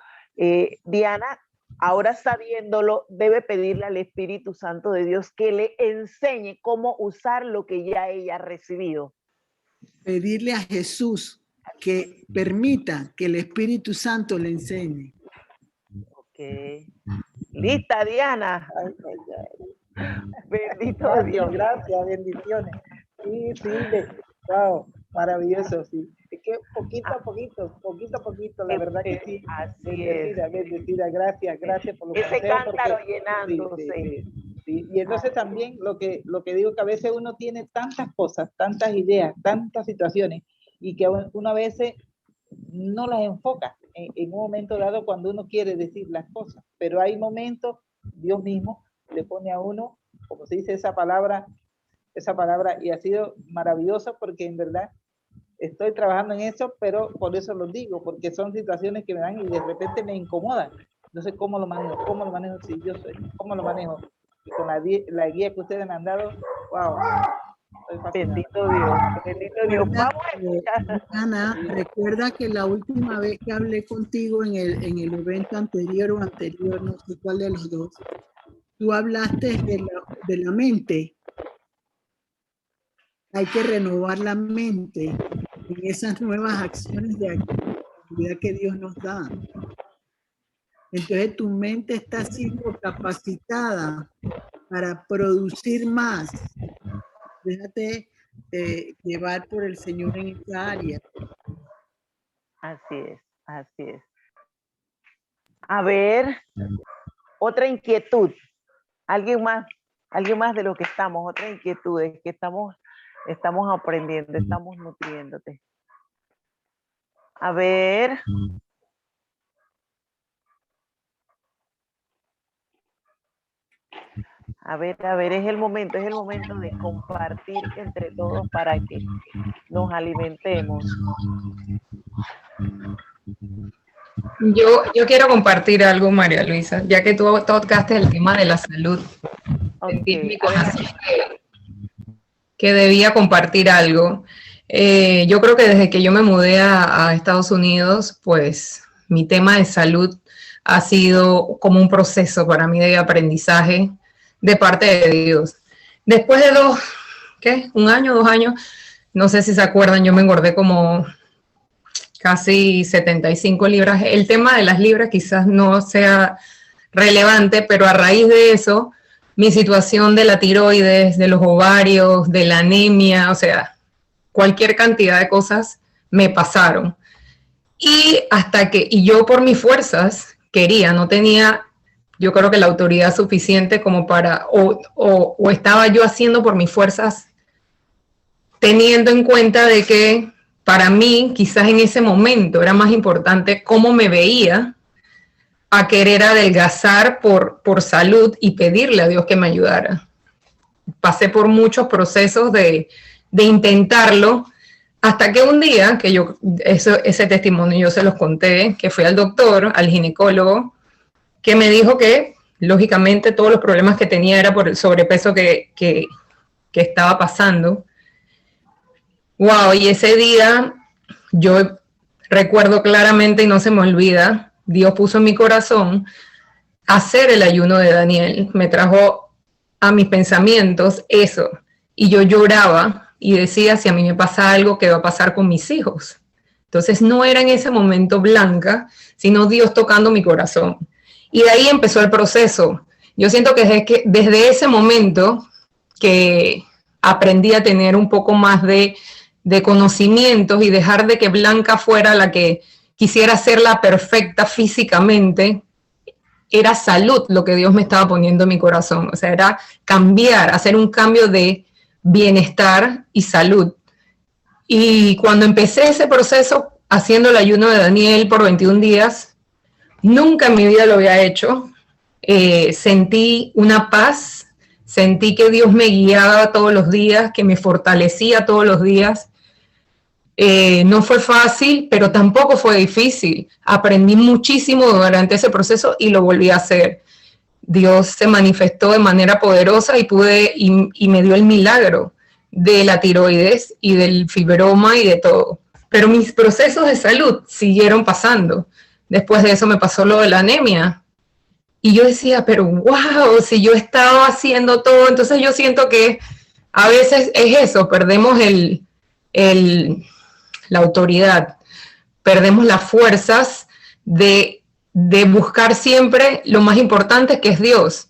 Diana, ahora sabiéndolo, debe pedirle al Espíritu Santo de Dios que le enseñe cómo usar lo que ya ella ha recibido. Pedirle a Jesús que permita que el Espíritu Santo le enseñe. Ok. Lista, Diana. Bendito Dios, gracias, bendiciones. Sí, wow, maravilloso, sí. Es que poquito a poquito, la verdad que sí. Bendecida, gracias por los ese cántaro llenándose. Sí. Y entonces también lo que digo, que a veces uno tiene tantas cosas, tantas ideas, tantas situaciones, y que uno a veces no las enfoca en un momento dado cuando uno quiere decir las cosas, pero hay momentos, Dios mismo le pone a uno, como se dice esa palabra, y ha sido maravilloso, porque en verdad estoy trabajando en eso, pero por eso lo digo, porque son situaciones que me dan y de repente me incomodan. No sé cómo lo manejo si yo soy, cómo lo manejo. Y con la guía que ustedes me han dado, wow. Bendito Dios. Vamos a escuchar. Ana, recuerda que la última vez que hablé contigo en el evento anterior, no sé cuál de los dos, tú hablaste de la mente. Hay que renovar la mente en esas nuevas acciones de actividad que Dios nos da. Entonces tu mente está siendo capacitada para producir más. Déjate llevar por el Señor en esta área. Así es. A ver, otra inquietud. ¿Alguien más de lo que estamos? Otra inquietud es que estamos aprendiendo, estamos nutriéndote. A ver. A ver, es el momento de compartir entre todos para que nos alimentemos. Yo quiero compartir algo, María Luisa, ya que tú tocaste el tema de la salud. Okay. Que debía compartir algo. Yo creo que desde que yo me mudé a Estados Unidos, pues mi tema de salud ha sido como un proceso para mí de aprendizaje de parte de Dios. Después de 2 años, no sé si se acuerdan, yo me engordé como casi 75 libras. El tema de las libras quizás no sea relevante, pero a raíz de eso mi situación de la tiroides, de los ovarios, de la anemia, o sea, cualquier cantidad de cosas me pasaron. Y yo por mis fuerzas quería, no tenía, yo creo que la autoridad suficiente como para, o estaba yo haciendo por mis fuerzas, teniendo en cuenta de que para mí, quizás en ese momento, era más importante cómo me veía a querer adelgazar por salud y pedirle a Dios que me ayudara. Pasé por muchos procesos de intentarlo, hasta que un día, que ese testimonio yo se los conté, que fui al doctor, al ginecólogo, que me dijo que, lógicamente, todos los problemas que tenía era por el sobrepeso que estaba pasando. Wow, y ese día, yo recuerdo claramente y no se me olvida, Dios puso en mi corazón hacer el ayuno de Daniel. Me trajo a mis pensamientos eso, y yo lloraba y decía, si a mí me pasa algo, ¿qué va a pasar con mis hijos? Entonces no era en ese momento Blanca, sino Dios tocando mi corazón. Y de ahí empezó el proceso. Yo siento que desde ese momento que aprendí a tener un poco más de conocimientos y dejar de que Blanca fuera la que quisiera ser la perfecta físicamente, era salud lo que Dios me estaba poniendo en mi corazón. O sea, era cambiar, hacer un cambio de bienestar y salud. Y cuando empecé ese proceso haciendo el ayuno de Daniel por 21 días, nunca en mi vida lo había hecho. Sentí una paz, sentí que Dios me guiaba todos los días, que me fortalecía todos los días. No fue fácil, pero tampoco fue difícil. Aprendí muchísimo durante ese proceso y lo volví a hacer. Dios se manifestó de manera poderosa y me dio el milagro de la tiroides y del fibroma y de todo. Pero mis procesos de salud siguieron pasando. Después de eso me pasó lo de la anemia. Y yo decía, pero wow, si yo estaba haciendo todo. Entonces yo siento que a veces es eso, perdemos la autoridad, perdemos las fuerzas de buscar siempre lo más importante, que es Dios.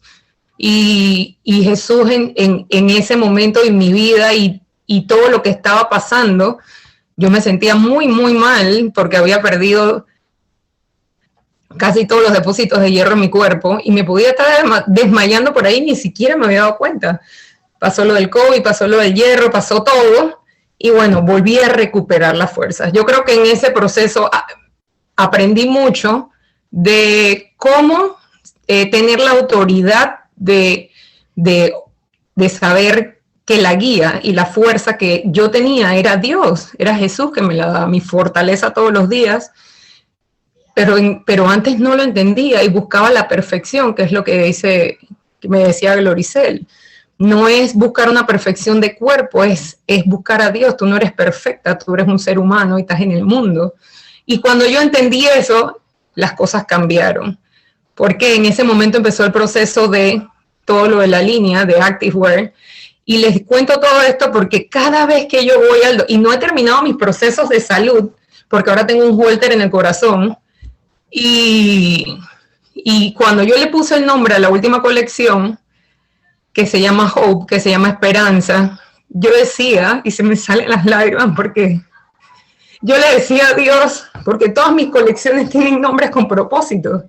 Y Jesús en ese momento en mi vida y todo lo que estaba pasando, yo me sentía muy, muy mal porque había perdido casi todos los depósitos de hierro en mi cuerpo y me podía estar desmayando por ahí, ni siquiera me había dado cuenta. Pasó lo del COVID, pasó lo del hierro, pasó todo y bueno, volví a recuperar las fuerzas. Yo creo que en ese proceso aprendí mucho de cómo tener la autoridad de saber que la guía y la fuerza que yo tenía era Dios, era Jesús que me la daba, mi fortaleza todos los días, pero antes no lo entendía y buscaba la perfección, que es lo que me decía Gloricel. No es buscar una perfección de cuerpo, es buscar a Dios. Tú no eres perfecta, tú eres un ser humano y estás en el mundo. Y cuando yo entendí eso, las cosas cambiaron. Porque en ese momento empezó el proceso de todo lo de la línea de Activewear. Y les cuento todo esto porque cada vez que yo voy y no he terminado mis procesos de salud, porque ahora tengo un Holter en el corazón, y cuando yo le puse el nombre a la última colección, que se llama Hope, que se llama Esperanza, yo decía, y se me salen las lágrimas porque yo le decía a Dios, porque todas mis colecciones tienen nombres con propósitos,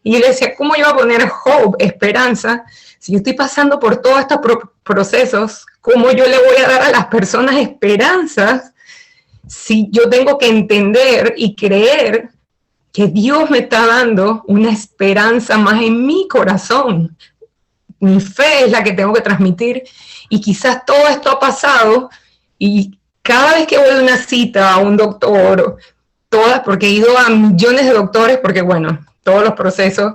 y yo le decía, ¿cómo yo voy a poner Hope, Esperanza, si yo estoy pasando por todos estos procesos? ¿Cómo yo le voy a dar a las personas esperanzas si yo tengo que entender y creer que Dios me está dando una esperanza más en mi corazón? Mi fe es la que tengo que transmitir, y quizás todo esto ha pasado, y cada vez que voy a una cita a un doctor, porque he ido a millones de doctores, porque bueno, todos los procesos,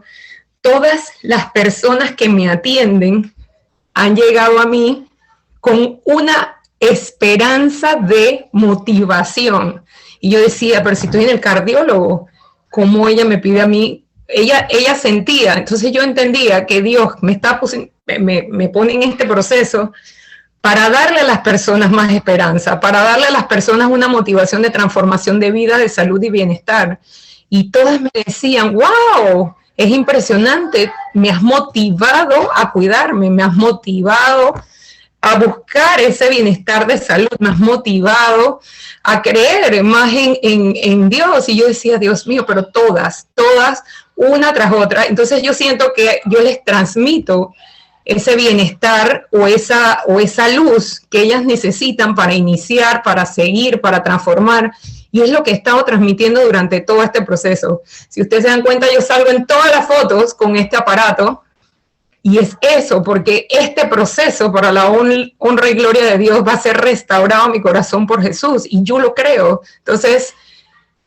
todas las personas que me atienden han llegado a mí con una esperanza de motivación. Y yo decía, pero si estoy en el cardiólogo, ¿cómo ella me pide a mí? Ella sentía, entonces yo entendía que Dios me pone en este proceso para darle a las personas más esperanza, para darle a las personas una motivación de transformación de vida, de salud y bienestar. Y todas me decían, wow, es impresionante, me has motivado a cuidarme, me has motivado a buscar ese bienestar de salud, me has motivado a creer más en Dios. Y yo decía, Dios mío, pero todas, una tras otra. Entonces yo siento que yo les transmito ese bienestar o esa luz que ellas necesitan para iniciar, para seguir, para transformar. Y es lo que he estado transmitiendo durante todo este proceso. Si ustedes se dan cuenta, yo salgo en todas las fotos con este aparato. Y es eso, porque este proceso para la honra y gloria de Dios va a ser restaurado mi corazón por Jesús. Y yo lo creo. Entonces,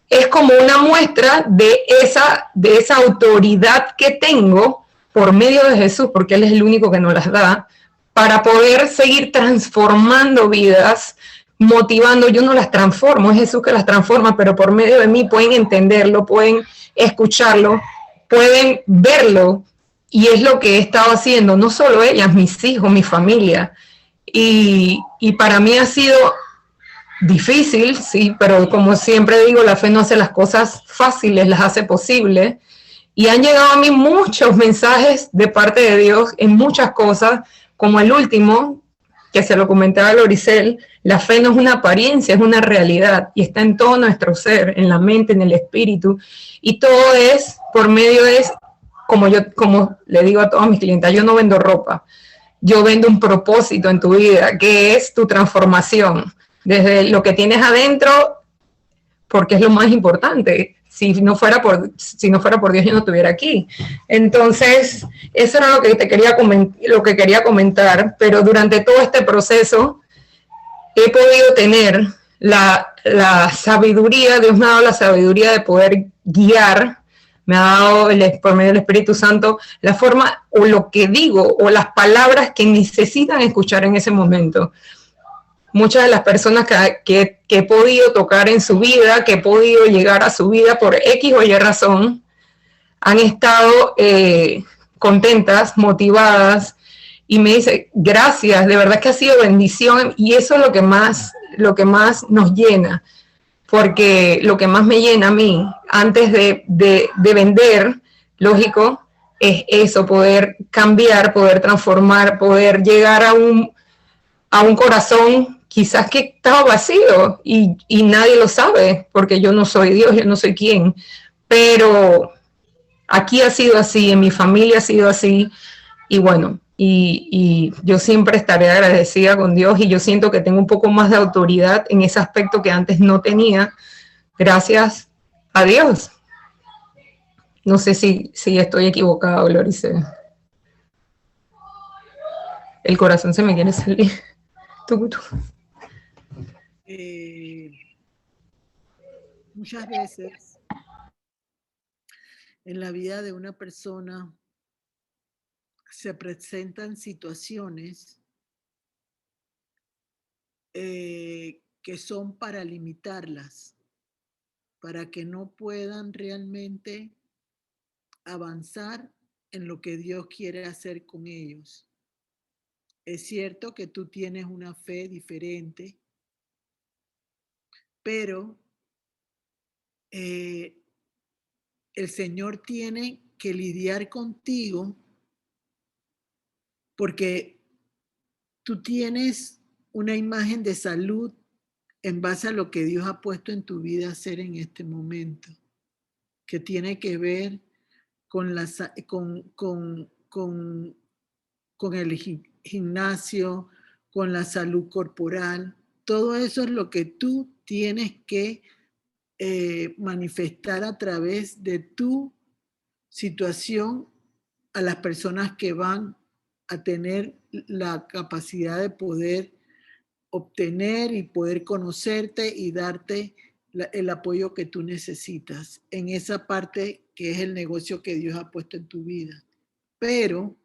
es como una muestra de esa autoridad que tengo por medio de Jesús, porque Él es el único que nos las da, para poder seguir transformando vidas, motivando. Yo no las transformo, es Jesús que las transforma, pero por medio de mí pueden entenderlo, pueden escucharlo, pueden verlo. Y es lo que he estado haciendo, no solo ellas, mis hijos, mi familia. Y para mí ha sido difícil, sí, pero como siempre digo, la fe no hace las cosas fáciles, las hace posibles. Y han llegado a mí muchos mensajes de parte de Dios en muchas cosas, como el último, que se lo comentaba a Loricel, la fe no es una apariencia, es una realidad y está en todo nuestro ser, en la mente, en el espíritu. Y todo es por medio de, como le digo a todos mis clientes, yo no vendo ropa, yo vendo un propósito en tu vida, que es tu transformación, desde lo que tienes adentro, porque es lo más importante. Si no fuera por Dios, yo no estuviera aquí. Entonces, eso era lo que quería comentar, pero durante todo este proceso he podido tener la sabiduría, Dios me ha dado la sabiduría de poder guiar, me ha dado por medio del Espíritu Santo la forma o lo que digo o las palabras que necesitan escuchar en ese momento. Muchas de las personas que he podido tocar en su vida, que he podido llegar a su vida por X o Y razón, han estado contentas, motivadas, y me dice, gracias, de verdad que ha sido bendición, y eso es lo que más nos llena, porque lo que más me llena a mí, antes de vender, lógico, es eso, poder cambiar, poder transformar, poder llegar a un corazón quizás que estaba vacío y nadie lo sabe, porque yo no soy Dios, yo no soy quien, pero aquí ha sido así, en mi familia ha sido así, y bueno, y yo siempre estaré agradecida con Dios, y yo siento que tengo un poco más de autoridad en ese aspecto que antes no tenía, gracias a Dios. No sé si estoy equivocado, Lorice. El corazón se me quiere salir. Muchas veces en la vida de una persona se presentan situaciones que son para limitarlas, para que no puedan realmente avanzar en lo que Dios quiere hacer con ellos. Es cierto que tú tienes una fe diferente, pero el Señor tiene que lidiar contigo porque tú tienes una imagen de salud en base a lo que Dios ha puesto en tu vida a hacer en este momento, que tiene que ver con el gimnasio, con la salud corporal. Todo eso es lo que tú tienes que manifestar a través de tu situación a las personas que van a tener la capacidad de poder obtener y poder conocerte y darte el apoyo que tú necesitas en esa parte que es el negocio que Dios ha puesto en tu vida. Pero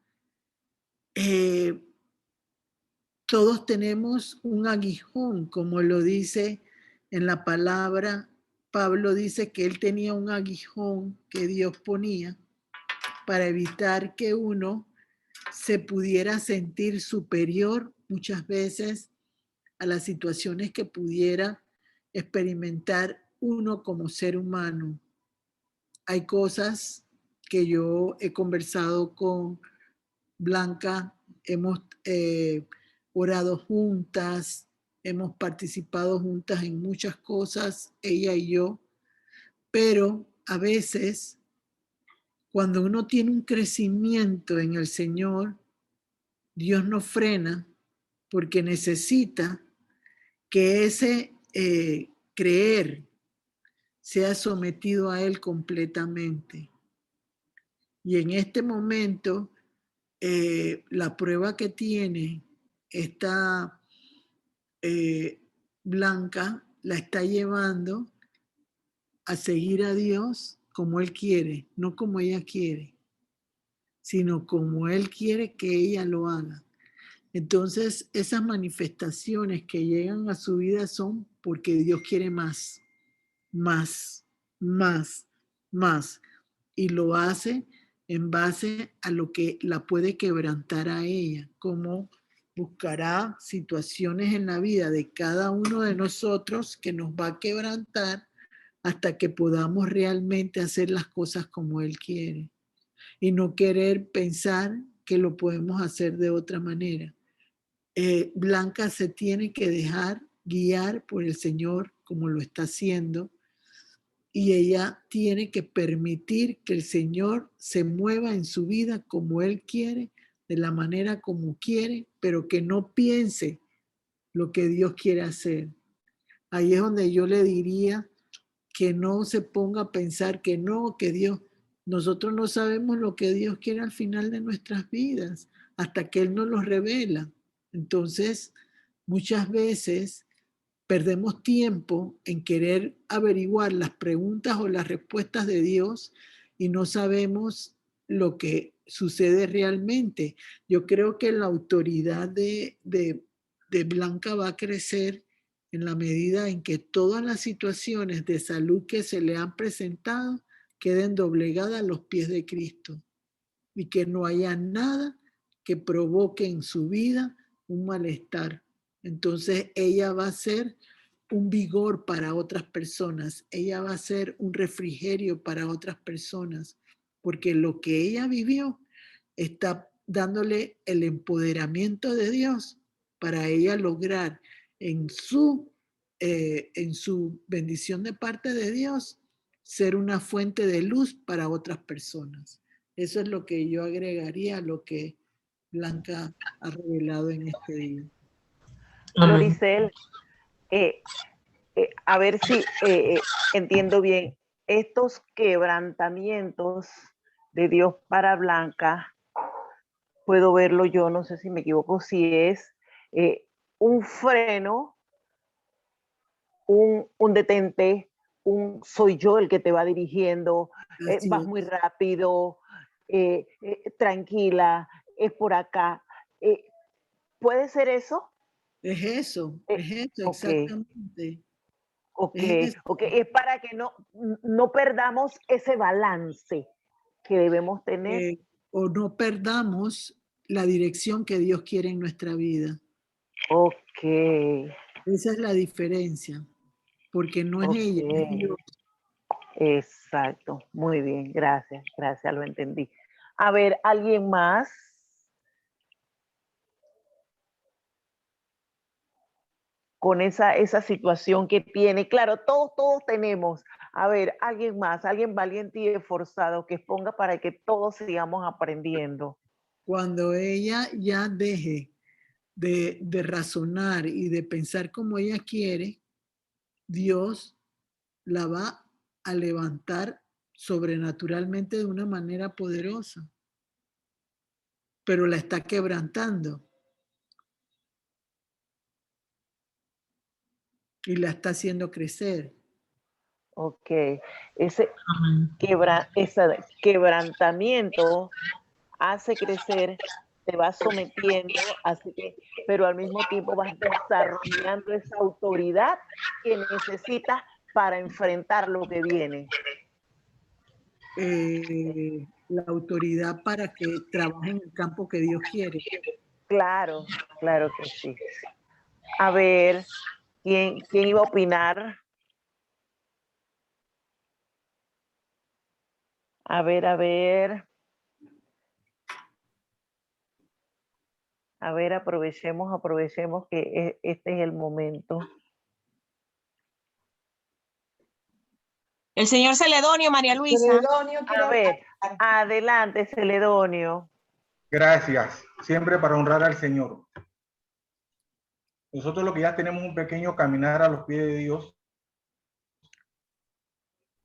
todos tenemos un aguijón, como lo dice en la palabra. Pablo dice que él tenía un aguijón que Dios ponía para evitar que uno se pudiera sentir superior muchas veces a las situaciones que pudiera experimentar uno como ser humano. Hay cosas que yo he conversado con Blanca, hemos orado juntas, hemos participado juntas en muchas cosas, ella y yo, pero a veces cuando uno tiene un crecimiento en el Señor, Dios nos frena porque necesita que ese creer sea sometido a Él completamente. Y en este momento, la prueba que tiene esta Blanca la está llevando a seguir a Dios como Él quiere, no como ella quiere, sino como Él quiere que ella lo haga. Entonces, esas manifestaciones que llegan a su vida son porque Dios quiere más, más, más, más. Y lo hace en base a lo que la puede quebrantar a ella, como buscará situaciones en la vida de cada uno de nosotros que nos va a quebrantar hasta que podamos realmente hacer las cosas como Él quiere y no querer pensar que lo podemos hacer de otra manera. Blanca se tiene que dejar guiar por el Señor como lo está haciendo y ella tiene que permitir que el Señor se mueva en su vida como Él quiere, de la manera como quiere, pero que no piense lo que Dios quiere hacer. Ahí es donde yo le diría que no se ponga a pensar que no, que Dios, nosotros no sabemos lo que Dios quiere al final de nuestras vidas, hasta que Él nos lo revela. Entonces, muchas veces perdemos tiempo en querer averiguar las preguntas o las respuestas de Dios y no sabemos lo que sucede realmente. Yo creo que la autoridad de Blanca va a crecer en la medida en que todas las situaciones de salud que se le han presentado queden doblegadas a los pies de Cristo y que no haya nada que provoque en su vida un malestar. Entonces ella va a ser un vigor para otras personas, ella va a ser un refrigerio para otras personas, porque lo que ella vivió está dándole el empoderamiento de Dios para ella lograr en su bendición de parte de Dios ser una fuente de luz para otras personas. Eso es lo que yo agregaría a lo que Blanca ha revelado en este día. Floricel, a ver si entiendo bien. Estos quebrantamientos de Dios para Blanca, puedo verlo yo, no sé si me equivoco, si es un freno, un detente, soy yo el que te va dirigiendo, vas muy rápido, tranquila, es por acá. ¿Puede ser eso? Es eso, Okay. exactamente. Okay. Es para que no perdamos ese balance que debemos tener. O no perdamos la dirección que Dios quiere en nuestra vida. Ok. Esa es la diferencia, porque no es ella, es Dios. Exacto, muy bien, gracias, lo entendí. A ver, ¿alguien más? Con esa situación que tiene. Claro, todos tenemos. A ver, alguien más, alguien valiente y esforzado que exponga para que todos sigamos aprendiendo. Cuando ella ya deje de razonar y de pensar como ella quiere, Dios la va a levantar sobrenaturalmente de una manera poderosa, pero la está quebrantando y la está haciendo crecer. Ok, ese quebrantamiento hace crecer, te va sometiendo, así que, pero al mismo tiempo vas desarrollando esa autoridad que necesitas para enfrentar lo que viene. La autoridad para que trabaje en el campo que Dios quiere. Claro, claro que sí. A ver, ¿quién iba a opinar? A ver, a ver. A ver, aprovechemos que este es el momento. El señor Celedonio, María Luisa. Celedonio, quiere A ver, hablar. adelante, Celedonio. Gracias, siempre para honrar al Señor. Nosotros lo que ya tenemos un pequeño caminar a los pies de Dios.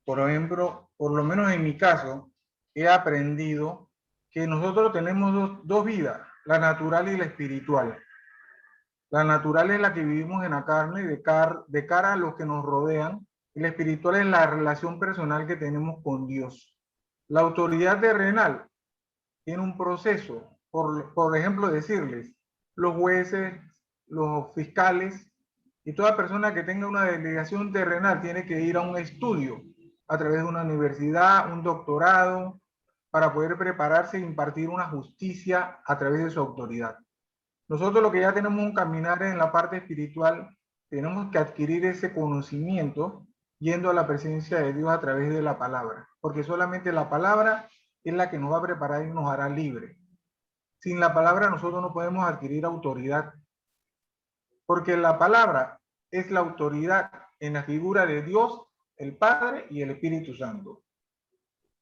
Por ejemplo, por lo menos en mi caso, he aprendido que nosotros tenemos dos vidas, la natural y la espiritual. La natural es la que vivimos en la carne, de cara a los que nos rodean, y la espiritual es la relación personal que tenemos con Dios. La autoridad terrenal tiene un proceso, por ejemplo, decirles, los jueces, los fiscales y toda persona que tenga una delegación terrenal tiene que ir a un estudio a través de una universidad, un doctorado, para poder prepararse e impartir una justicia a través de su autoridad. Nosotros lo que ya tenemos un caminar en la parte espiritual, tenemos que adquirir ese conocimiento yendo a la presencia de Dios a través de la palabra, porque solamente la palabra es la que nos va a preparar y nos hará libre. Sin la palabra nosotros no podemos adquirir autoridad, porque la palabra es la autoridad en la figura de Dios, el Padre y el Espíritu Santo.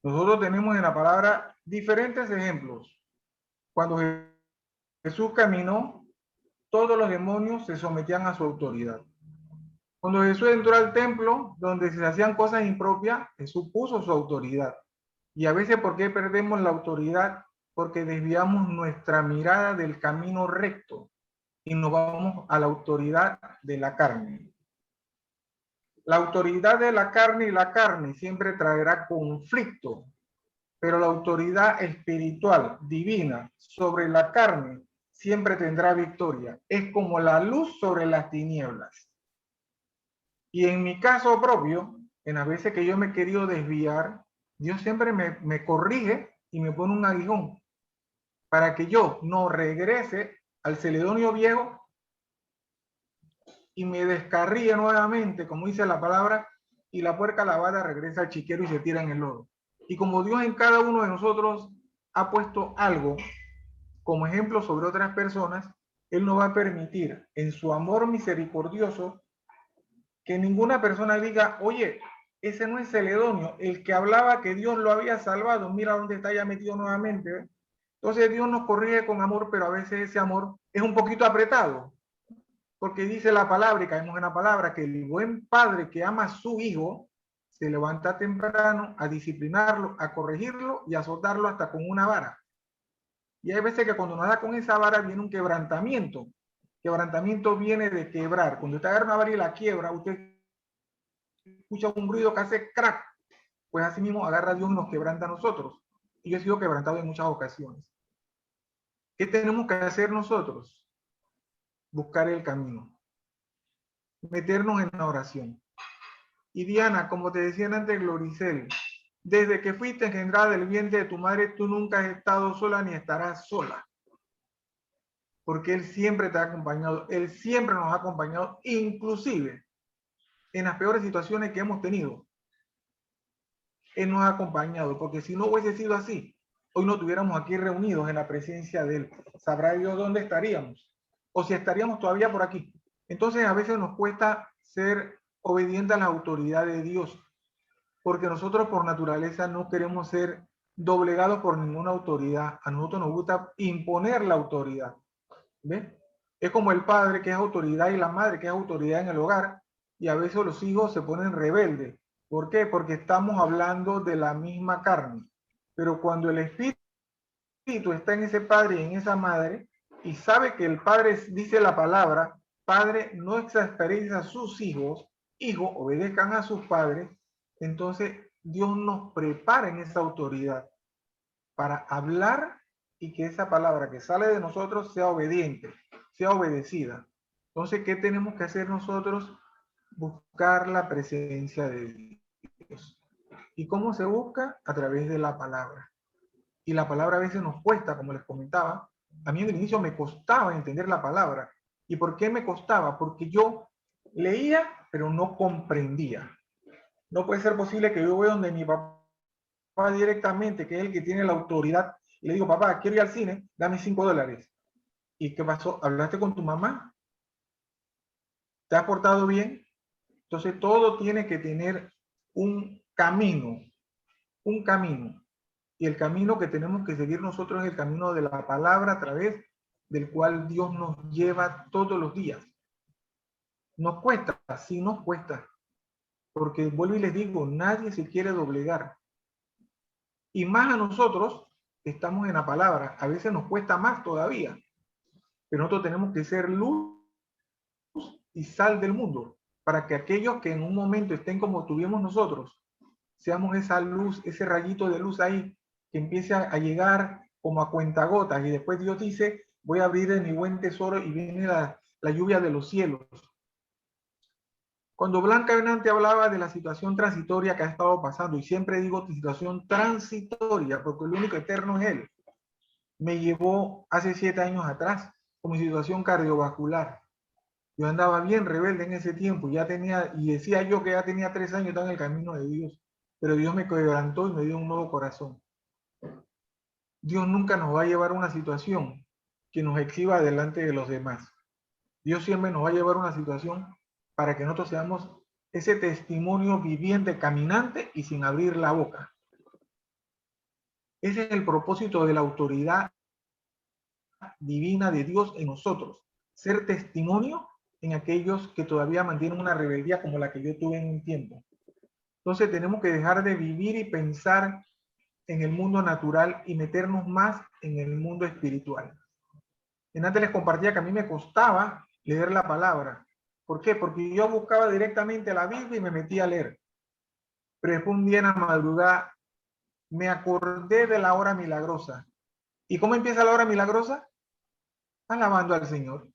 Nosotros tenemos en la palabra diferentes ejemplos. Cuando Jesús caminó, todos los demonios se sometían a su autoridad. Cuando Jesús entró al templo, donde se hacían cosas impropias, Jesús puso su autoridad. Y a veces, ¿por qué perdemos la autoridad? Porque desviamos nuestra mirada del camino recto y nos vamos a la autoridad de la carne. La autoridad de la carne siempre traerá conflicto, pero la autoridad espiritual, divina, sobre la carne, siempre tendrá victoria. Es como la luz sobre las tinieblas. Y en mi caso propio, en las veces que yo me he querido desviar, Dios siempre me corrige y me pone un aguijón para que yo no regrese al Celedonio viejo y me descarríe nuevamente, como dice la palabra, y la puerca lavada regresa al chiquero y se tira en el lodo. Y como Dios en cada uno de nosotros ha puesto algo como ejemplo sobre otras personas, Él nos va a permitir en su amor misericordioso que ninguna persona diga, oye, ese no es Celedonio, el que hablaba que Dios lo había salvado, mira dónde está ya metido nuevamente. ¿Ve? Entonces Dios nos corrige con amor, pero a veces ese amor es un poquito apretado, porque dice la palabra, y caemos en la palabra, que el buen padre que ama a su hijo se levanta temprano a disciplinarlo, a corregirlo y a azotarlo hasta con una vara. Y hay veces que cuando nos da con esa vara viene un quebrantamiento. Quebrantamiento viene de quebrar. Cuando usted agarra una vara y la quiebra, usted escucha un ruido que hace crack. Pues así mismo agarra a Dios y nos quebranta a nosotros. Y yo he sido quebrantado en muchas ocasiones. ¿Qué tenemos que hacer nosotros? Buscar el camino. Meternos en la oración. Y Diana, como te decían antes, Gloricel, desde que fuiste engendrada del vientre de tu madre, tú nunca has estado sola ni estarás sola. Porque Él siempre te ha acompañado, Él siempre nos ha acompañado, inclusive en las peores situaciones que hemos tenido. Él nos ha acompañado, porque si no hubiese sido así, hoy no estuviéramos aquí reunidos en la presencia de Él. Sabrá Dios dónde estaríamos, o si estaríamos todavía por aquí. Entonces a veces nos cuesta ser obedientes a la autoridad de Dios, porque nosotros por naturaleza no queremos ser doblegados por ninguna autoridad. A nosotros nos gusta imponer la autoridad. ¿Ves? Es como el padre que es autoridad y la madre que es autoridad en el hogar, y a veces los hijos se ponen rebeldes. ¿Por qué? Porque estamos hablando de la misma carne. Pero cuando el espíritu está en ese padre y en esa madre, y sabe que el padre dice la palabra, padre, no exasperéis a sus hijos, hijos, obedezcan a sus padres, entonces Dios nos prepara en esa autoridad para hablar y que esa palabra que sale de nosotros sea obediente, sea obedecida. Entonces, ¿qué tenemos que hacer nosotros? Buscar la presencia de Dios. ¿Y cómo se busca? A través de la palabra. Y la palabra a veces nos cuesta, como les comentaba. A mí en el inicio me costaba entender la palabra. ¿Y por qué me costaba? Porque yo leía, pero no comprendía. No puede ser posible que yo vea donde mi papá papá directamente, que es el que tiene la autoridad, y le digo, papá, quiero ir al cine, dame $5. ¿Y qué pasó? ¿Hablaste con tu mamá? ¿Te has portado bien? Entonces todo tiene que tener un camino, un camino. Y el camino que tenemos que seguir nosotros es el camino de la palabra a través del cual Dios nos lleva todos los días. Nos cuesta, sí nos cuesta. Porque vuelvo y les digo, nadie se quiere doblegar. Y más a nosotros que estamos en la palabra, a veces nos cuesta más todavía. Pero nosotros tenemos que ser luz y sal del mundo, para que aquellos que en un momento estén como tuvimos nosotros, seamos esa luz, ese rayito de luz ahí, que empiece a llegar como a cuentagotas, y después Dios dice, voy a abrir de mi buen tesoro y viene la lluvia de los cielos. Cuando Blanca Venante hablaba de la situación transitoria que ha estado pasando, y siempre digo situación transitoria, porque el único eterno es Él, me llevó hace 7 años atrás, con mi situación cardiovascular. Yo andaba bien rebelde en ese tiempo, ya tenía, y decía yo que ya tenía 3 años en el camino de Dios, pero Dios me quebrantó y me dio un nuevo corazón. Dios nunca nos va a llevar a una situación que nos exhiba delante de los demás. Dios siempre nos va a llevar a una situación para que nosotros seamos ese testimonio viviente, caminante y sin abrir la boca. Ese es el propósito de la autoridad divina de Dios en nosotros, ser testimonio en aquellos que todavía mantienen una rebeldía como la que yo tuve en un tiempo. Entonces tenemos que dejar de vivir y pensar en el mundo natural y meternos más en el mundo espiritual. Antes les compartía que a mí me costaba leer la palabra. ¿Por qué? Porque yo buscaba directamente la Biblia y me metía a leer. Pero después un día en la madrugada me acordé de la hora milagrosa. ¿Y cómo empieza la hora milagrosa? Alabando al Señor.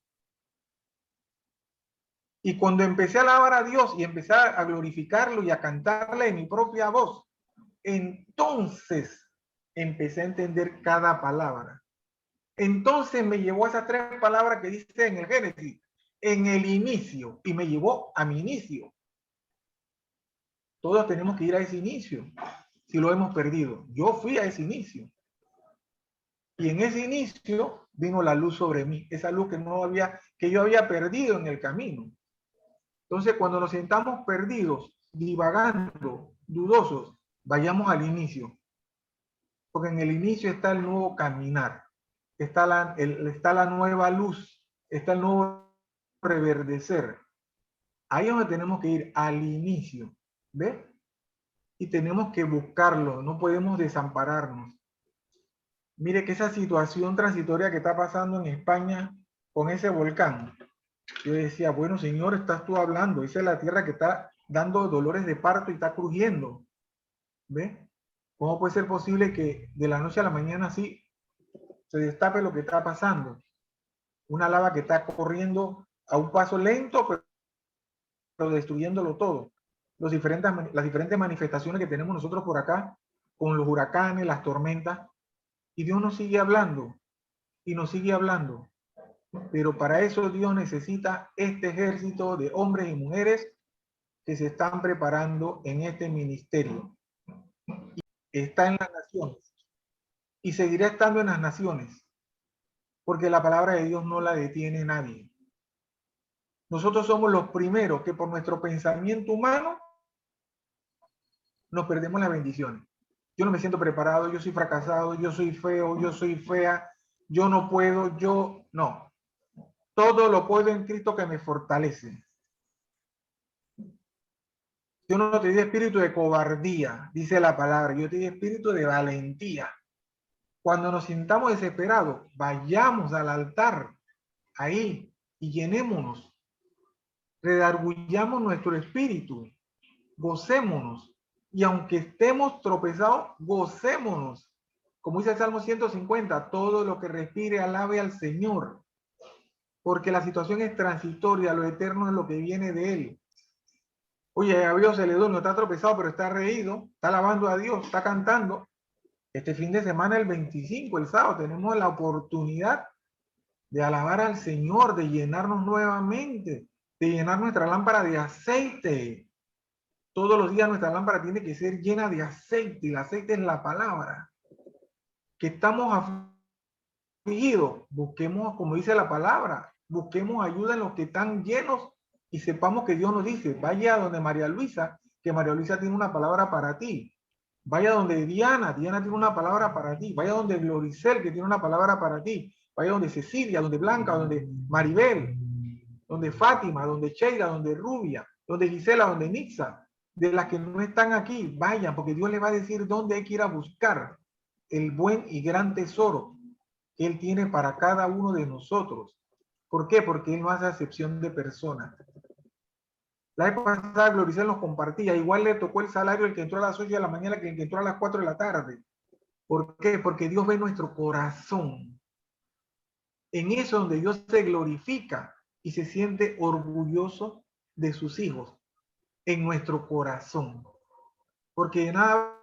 Y cuando empecé a alabar a Dios y empecé a glorificarlo y a cantarle en mi propia voz, entonces empecé a entender cada palabra. Entonces me llevó a esas 3 palabras que dice en el Génesis, en el inicio, y me llevó a mi inicio. Todos tenemos que ir a ese inicio, si lo hemos perdido. Yo fui a ese inicio. Y en ese inicio vino la luz sobre mí, esa luz que yo había perdido en el camino. Entonces, cuando nos sentamos perdidos, divagando, dudosos, vayamos al inicio. Porque en el inicio está el nuevo caminar, está la nueva luz, está el nuevo reverdecer. Ahí es donde tenemos que ir, al inicio, ¿ves? Y tenemos que buscarlo, no podemos desampararnos. Mire que esa situación transitoria que está pasando en España con ese volcán, yo decía, bueno, Señor, estás tú hablando, esa es la tierra que está dando dolores de parto y está crujiendo, ¿ves? ¿Cómo puede ser posible que de la noche a la mañana así se destape lo que está pasando? Una lava que está corriendo a un paso lento, pero destruyéndolo todo. Las diferentes manifestaciones que tenemos nosotros por acá, con los huracanes, las tormentas, y Dios nos sigue hablando, y nos sigue hablando. Pero para eso Dios necesita este ejército de hombres y mujeres que se están preparando en este ministerio. Está en las naciones y seguirá estando en las naciones, porque la palabra de Dios no la detiene nadie. Nosotros somos los primeros que por nuestro pensamiento humano nos perdemos las bendiciones. Yo no me siento preparado, yo soy fracasado, yo soy feo, yo soy fea, yo no puedo, yo no. Todo lo puedo en Cristo que me fortalece. Yo no te di espíritu de cobardía, dice la palabra, yo te di espíritu de valentía. Cuando nos sintamos desesperados, vayamos al altar, ahí, y llenémonos. Redarguyamos nuestro espíritu, gocémonos. Y aunque estemos tropezados, gocémonos. Como dice el Salmo 150, todo lo que respire alabe al Señor. Porque la situación es transitoria, lo eterno es lo que viene de Él. Oye, a Dios Celedonio está tropezado, pero está reído, está alabando a Dios, está cantando. Este fin de semana, el 25, el sábado, tenemos la oportunidad de alabar al Señor, de llenarnos nuevamente, de llenar nuestra lámpara de aceite. Todos los días nuestra lámpara tiene que ser llena de aceite, y el aceite es la palabra. Que estamos afligidos, busquemos, como dice la palabra, busquemos ayuda en los que están llenos y sepamos que Dios nos dice, vaya donde María Luisa, que María Luisa tiene una palabra para ti. Vaya donde Diana, Diana tiene una palabra para ti. Vaya donde Gloricel, que tiene una palabra para ti. Vaya donde Cecilia, donde Blanca, donde Maribel, donde Fátima, donde Sheila, donde Rubia, donde Gisela, donde Nixa. De las que no están aquí, vayan, porque Dios les va a decir dónde hay que ir a buscar el buen y gran tesoro que Él tiene para cada uno de nosotros. ¿Por qué? Porque Él no hace acepción de personas. La vez pasada Gloricel nos compartía, igual le tocó el salario el que entró a las 8 de la mañana que el que entró a las 4 de la tarde. ¿Por qué? Porque Dios ve nuestro corazón. En eso donde Dios se glorifica y se siente orgulloso de sus hijos, en nuestro corazón. Porque de nada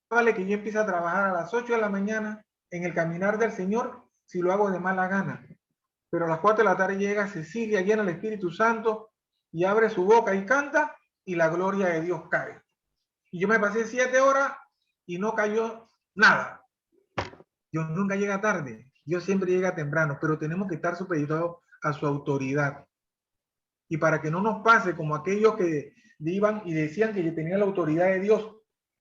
vale que yo empiece a trabajar a las 8 de la mañana en el caminar del Señor si lo hago de mala gana. Pero a las 4 de la tarde llega Cecilia, llena el Espíritu Santo y abre su boca y canta y la gloria de Dios cae. Y yo me pasé 7 horas y no cayó nada. Dios nunca llega tarde, Dios siempre llega temprano, pero tenemos que estar supeditados a su autoridad. Y para que no nos pase como aquellos que iban y decían que tenían la autoridad de Dios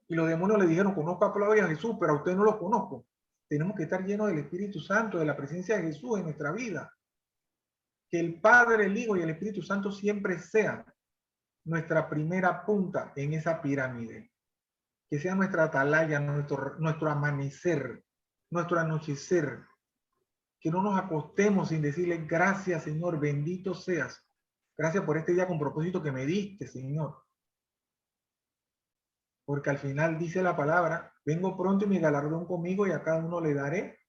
y los demonios le dijeron, conozco a Jesús, pero a usted no lo conozco. Tenemos que estar llenos del Espíritu Santo, de la presencia de Jesús en nuestra vida. Que el Padre, el Hijo y el Espíritu Santo siempre sean nuestra primera punta en esa pirámide. Que sea nuestra atalaya, nuestro amanecer, nuestro anochecer. Que no nos acostemos sin decirle gracias, Señor, bendito seas. Gracias por este día con propósito que me diste, Señor. Porque al final dice la palabra, vengo pronto y mi galardón conmigo y a cada uno le daré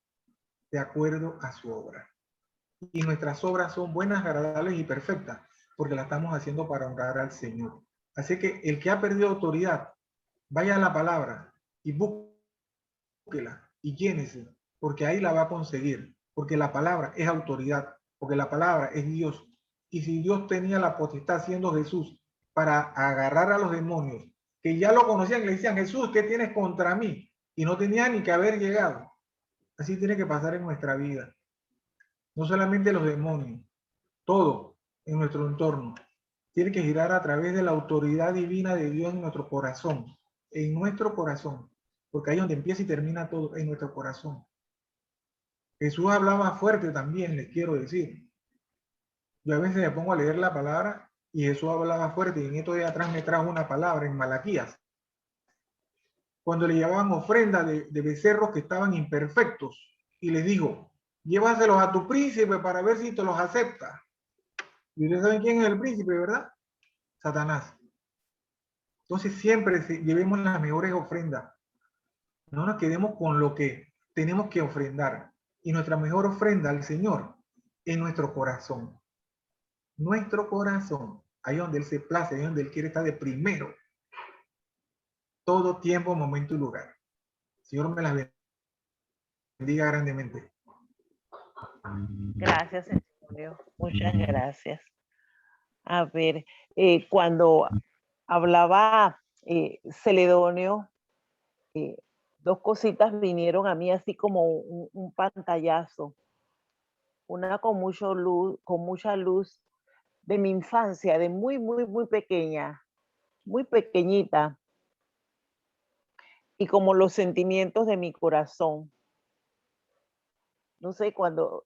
de acuerdo a su obra. Y nuestras obras son buenas, agradables y perfectas, porque las estamos haciendo para honrar al Señor. Así que el que ha perdido autoridad, vaya a la palabra y búsquela y llénese, porque ahí la va a conseguir, porque la palabra es autoridad, porque la palabra es Dios. Y si Dios tenía la potestad siendo Jesús para agarrar a los demonios, que ya lo conocían, le decían, Jesús, ¿qué tienes contra mí? Y no tenía ni que haber llegado. Así tiene que pasar en nuestra vida. No solamente los demonios, todo en nuestro entorno tiene que girar a través de la autoridad divina de Dios en nuestro corazón, porque ahí es donde empieza y termina todo, en nuestro corazón. Jesús hablaba fuerte también, les quiero decir. Yo a veces me pongo a leer la palabra y Jesús hablaba fuerte, y en estos días atrás me trajo una palabra en Malaquías, cuando le llevaban ofrenda de becerros que estaban imperfectos, y les dijo, llévaselos a tu príncipe para ver si te los acepta. Y ustedes saben quién es el príncipe, ¿verdad? Satanás. Entonces siempre llevemos las mejores ofrendas. No nos quedemos con lo que tenemos que ofrendar. Y nuestra mejor ofrenda al Señor es nuestro corazón. Nuestro corazón. Ahí donde Él se place, ahí donde Él quiere estar de primero. Todo tiempo, momento y lugar. Señor me las bendiga grandemente. Gracias, Antonio. Muchas gracias. A ver, cuando hablaba Celedonio, dos cositas vinieron a mí así como un pantallazo. Una con mucha luz de mi infancia, de muy, muy, muy pequeña, muy pequeñita. Y como los sentimientos de mi corazón. No sé, cuando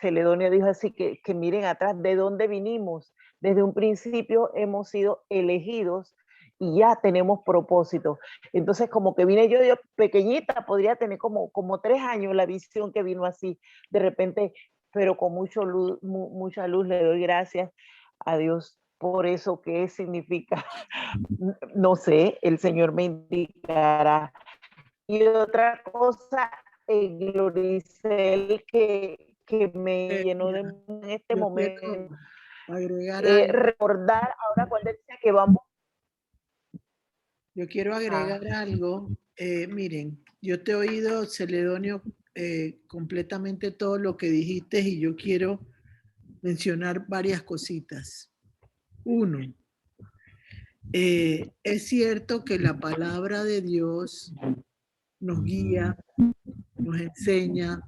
Celedonio dijo así que miren atrás, ¿de dónde vinimos? Desde un principio hemos sido elegidos y ya tenemos propósito. Entonces, como que vine yo pequeñita, podría tener como 3 años la visión que vino así, de repente, pero con mucha luz le doy gracias a Dios por eso. ¿Qué significa? No sé, el Señor me indicará. Y otra cosa, Gloricel, que me llenó de en este Yo momento, quiero agregar algo. recordar ahora cuando decía que vamos. Yo quiero agregar algo. Miren, yo te he oído, Celedonio, completamente todo lo que dijiste, y yo quiero mencionar varias cositas. Uno, Es cierto que la palabra de Dios nos guía, nos enseña,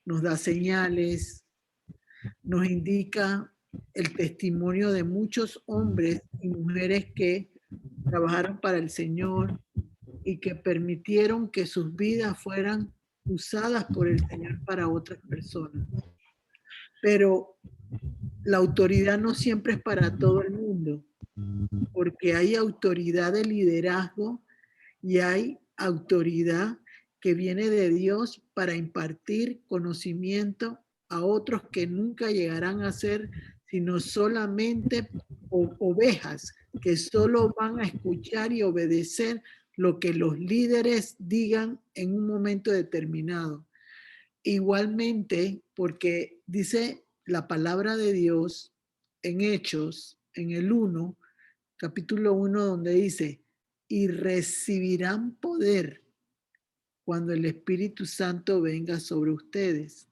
nos da señales, nos indica el testimonio de muchos hombres y mujeres que trabajaron para el Señor y que permitieron que sus vidas fueran usadas por el Señor para otras personas. Pero la autoridad no siempre es para todo el mundo, porque hay autoridad de liderazgo y hay autoridad que viene de Dios para impartir conocimiento a otros que nunca llegarán a ser sino solamente ovejas que solo van a escuchar y obedecer lo que los líderes digan en un momento determinado. Igualmente, porque dice la palabra de Dios en Hechos, en el 1, capítulo 1, donde dice, y recibirán poder cuando el Espíritu Santo venga sobre ustedes.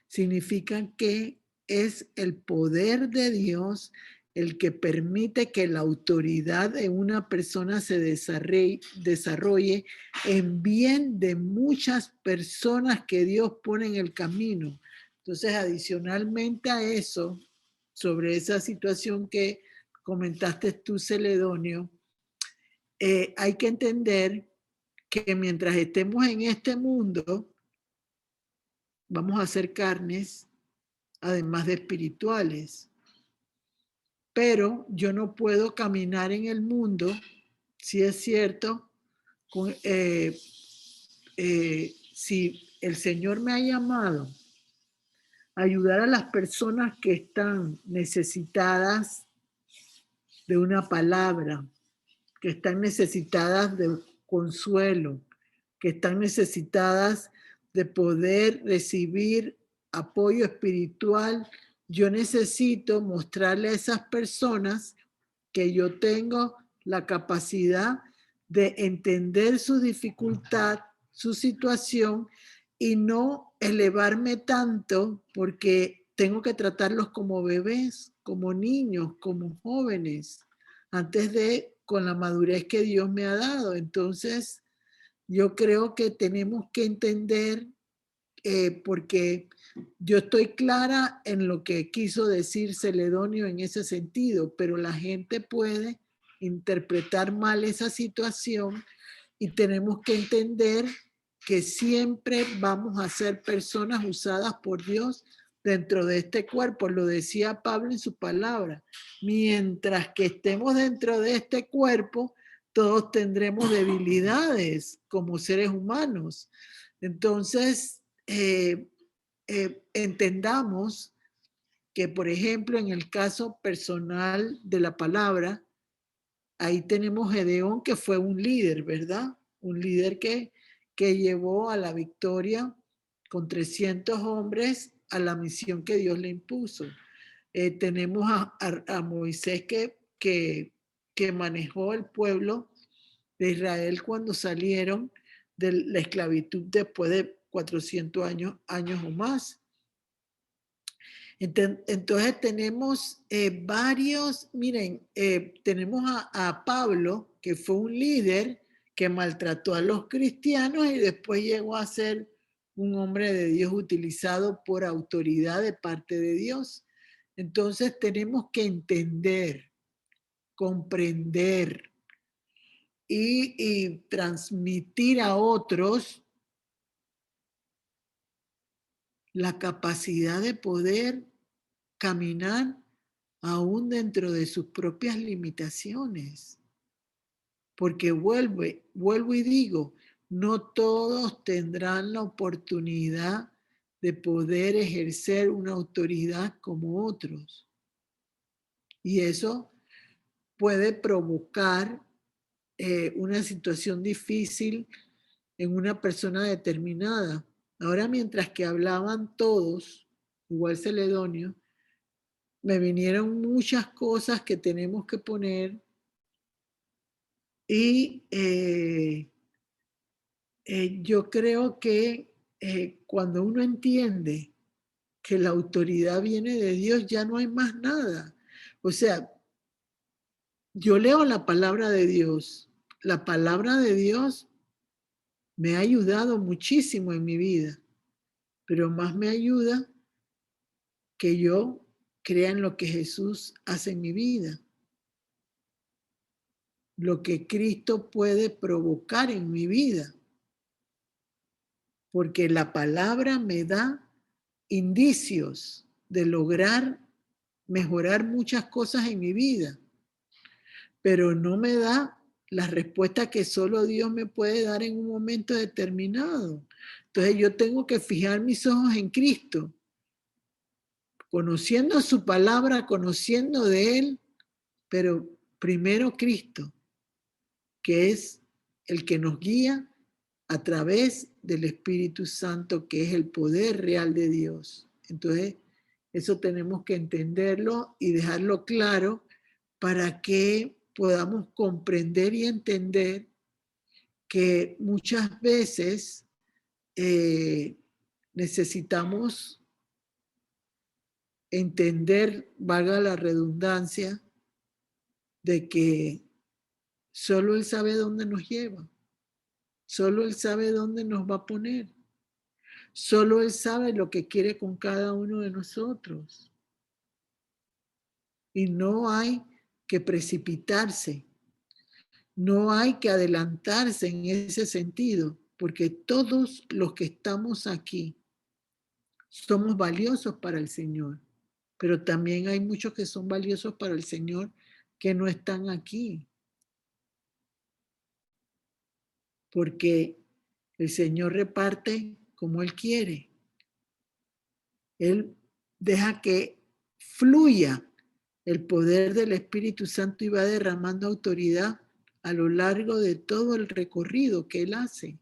Significa que es el poder de Dios el que permite que la autoridad de una persona se desarrolle en bien de muchas personas que Dios pone en el camino. Entonces, adicionalmente a eso, sobre esa situación que comentaste tú, Celedonio, hay que entender que mientras estemos en este mundo, vamos a ser carnes, además de espirituales. Pero yo no puedo caminar en el mundo, si es cierto, si el Señor me ha llamado a ayudar a las personas que están necesitadas de una palabra, que están necesitadas de consuelo, que están necesitadas de poder recibir apoyo espiritual, yo necesito mostrarle a esas personas que yo tengo la capacidad de entender su dificultad, su situación, y no elevarme tanto porque tengo que tratarlos como bebés, como niños, como jóvenes, antes de con la madurez que Dios me ha dado. Entonces, yo creo que tenemos que entender, porque yo estoy clara en lo que quiso decir Celedonio en ese sentido, pero la gente puede interpretar mal esa situación y tenemos que entender que siempre vamos a ser personas usadas por Dios dentro de este cuerpo. Lo decía Pablo en su palabra. Mientras que estemos dentro de este cuerpo, todos tendremos debilidades como seres humanos. Entonces, entendamos que, por ejemplo, en el caso personal de la palabra, ahí tenemos Gedeón, que fue un líder, ¿verdad? Un líder que llevó a la victoria con 300 hombres a la misión que Dios le impuso. Tenemos a Moisés que manejó el pueblo de Israel cuando salieron de la esclavitud después de 400 años o más. Entonces tenemos varios, miren, tenemos a Pablo, que fue un líder que maltrató a los cristianos y después llegó a ser un hombre de Dios utilizado por autoridad de parte de Dios. Entonces tenemos que entender, comprender y transmitir a otros la capacidad de poder caminar aún dentro de sus propias limitaciones. Porque vuelvo y digo, no todos tendrán la oportunidad de poder ejercer una autoridad como otros. Y eso puede provocar una situación difícil en una persona determinada. Ahora, mientras que hablaban todos, igual Celedonio, me vinieron muchas cosas que tenemos que poner y yo creo que cuando uno entiende que la autoridad viene de Dios, ya no hay más nada. O sea, yo leo la palabra de Dios. La palabra de Dios me ha ayudado muchísimo en mi vida, pero más me ayuda que yo crea en lo que Jesús hace en mi vida, lo que Cristo puede provocar en mi vida, porque la palabra me da indicios de lograr mejorar muchas cosas en mi vida, pero no me da la respuesta que solo Dios me puede dar en un momento determinado. Entonces yo tengo que fijar mis ojos en Cristo, conociendo su palabra, conociendo de Él, pero primero Cristo, que es el que nos guía a través del Espíritu Santo, que es el poder real de Dios. Entonces, eso tenemos que entenderlo y dejarlo claro para que podamos comprender y entender que muchas veces necesitamos entender, valga la redundancia, de que solo Él sabe dónde nos lleva, solo Él sabe dónde nos va a poner, solo Él sabe lo que quiere con cada uno de nosotros. Y no hay que precipitarse, no hay que adelantarse en ese sentido, porque todos los que estamos aquí somos valiosos para el Señor, pero también hay muchos que son valiosos para el Señor que no están aquí, porque el Señor reparte como Él quiere. Él deja que fluya el poder del Espíritu Santo y va derramando autoridad a lo largo de todo el recorrido que Él hace.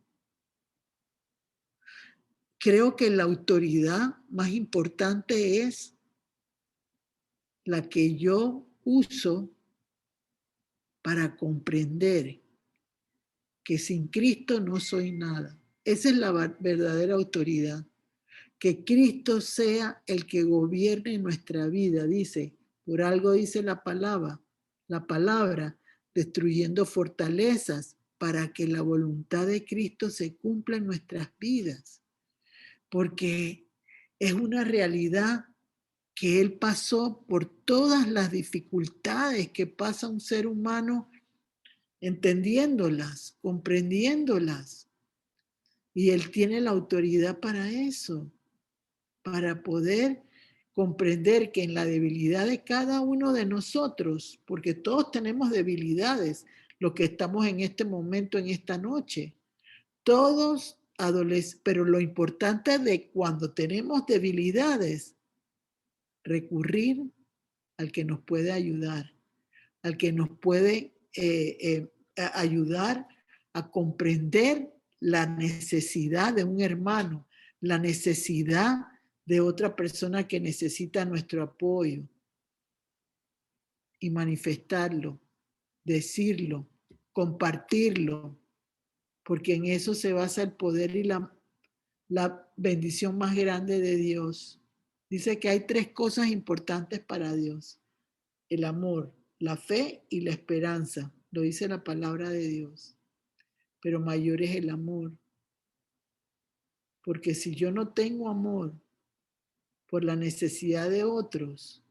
Creo que la autoridad más importante es la que yo uso para comprender que sin Cristo no soy nada. Esa es la verdadera autoridad. Que Cristo sea el que gobierne nuestra vida, dice. Por algo dice la palabra, destruyendo fortalezas para que la voluntad de Cristo se cumpla en nuestras vidas. Porque es una realidad que Él pasó por todas las dificultades que pasa un ser humano, entendiéndolas, comprendiéndolas. Y Él tiene la autoridad para eso, para poder comprender que en la debilidad de cada uno de nosotros, porque todos tenemos debilidades, lo que estamos en este momento, en esta noche, todos adolescentes, pero lo importante de cuando tenemos debilidades, recurrir al que nos puede ayudar, al que nos puede ayudar a comprender la necesidad de un hermano, la necesidad de otra persona que necesita nuestro apoyo y manifestarlo, decirlo, compartirlo, porque en eso se basa el poder y la bendición más grande de Dios. Dice que hay 3 cosas importantes para Dios: el amor, la fe y la esperanza. Lo dice la palabra de Dios. Pero mayor es el amor. Porque si yo no tengo amor por la necesidad de otros,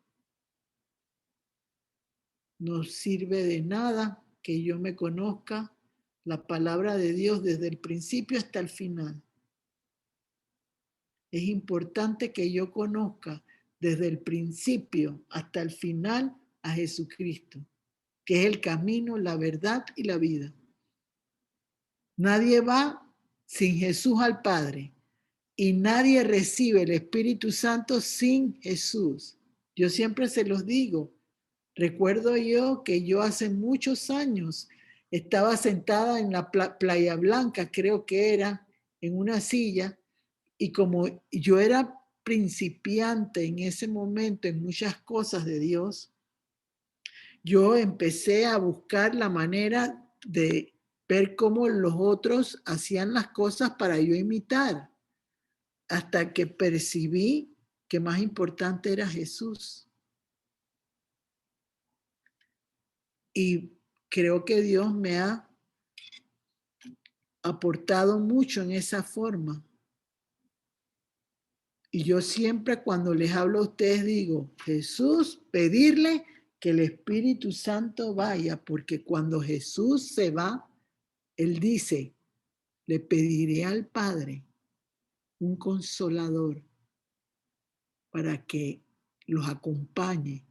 no sirve de nada que yo me conozca la palabra de Dios desde el principio hasta el final. Es importante que yo conozca desde el principio hasta el final a Jesucristo, que es el camino, la verdad y la vida. Nadie va sin Jesús al Padre y nadie recibe el Espíritu Santo sin Jesús. Yo siempre se los digo. Recuerdo yo que yo hace muchos años estaba sentada en la Playa Blanca, creo que era, en una silla, y como yo era principiante en ese momento en muchas cosas de Dios, yo empecé a buscar la manera de ver cómo los otros hacían las cosas para yo imitar, hasta que percibí que más importante era Jesús. y creo que Dios me ha aportado mucho en esa forma. Y yo siempre cuando les hablo a ustedes digo, Jesús, pedirle que el Espíritu Santo vaya, porque cuando Jesús se va, Él dice, le pediré al Padre un consolador para que los acompañe,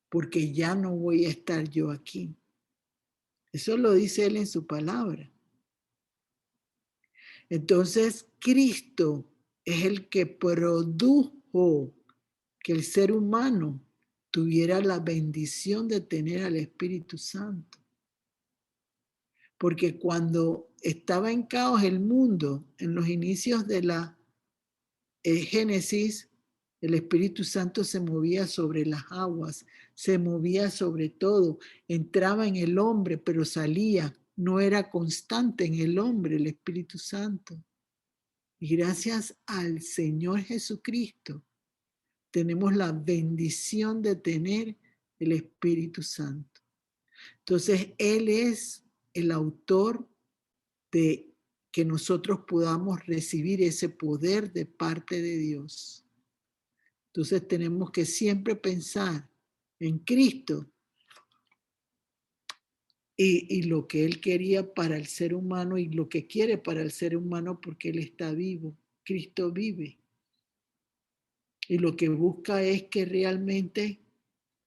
porque ya no voy a estar yo aquí. Eso lo dice Él en su palabra. Entonces, Cristo es el que produjo que el ser humano tuviera la bendición de tener al Espíritu Santo. Porque cuando estaba en caos el mundo, en los inicios de la Génesis, el Espíritu Santo se movía sobre las aguas, se movía sobre todo, entraba en el hombre, pero salía, no era constante en el hombre el Espíritu Santo. Y gracias al Señor Jesucristo, tenemos la bendición de tener el Espíritu Santo. Entonces, Él es el autor de que nosotros podamos recibir ese poder de parte de Dios. Entonces, tenemos que siempre pensar en Cristo y lo que Él quería para el ser humano y lo que quiere para el ser humano porque Él está vivo. Cristo vive. Y lo que busca es que realmente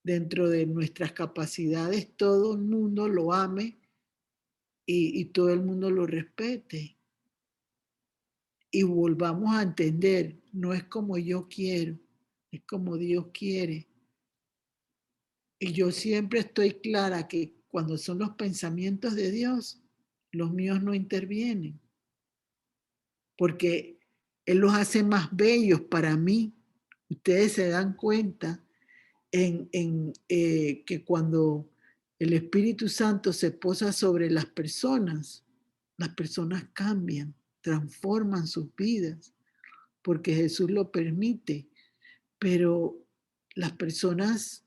dentro de nuestras capacidades todo el mundo lo ame y todo el mundo lo respete. Y volvamos a entender, no es como yo quiero, es como Dios quiere. Y yo siempre estoy clara que cuando son los pensamientos de Dios, los míos no intervienen, porque Él los hace más bellos para mí. Ustedes se dan cuenta que cuando el Espíritu Santo se posa sobre las personas cambian, transforman sus vidas, porque Jesús lo permite. Pero las personas,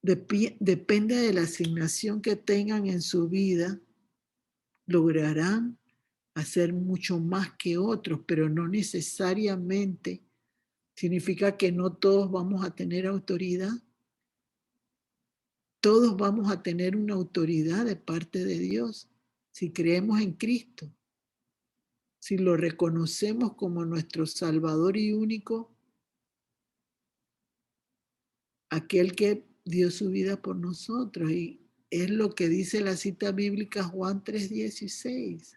depende de la asignación que tengan en su vida, lograrán hacer mucho más que otros, pero no necesariamente significa que no todos vamos a tener autoridad. Todos vamos a tener una autoridad de parte de Dios si creemos en Cristo, si lo reconocemos como nuestro Salvador y único, aquel que dio su vida por nosotros. Y es lo que dice la cita bíblica Juan 3:16.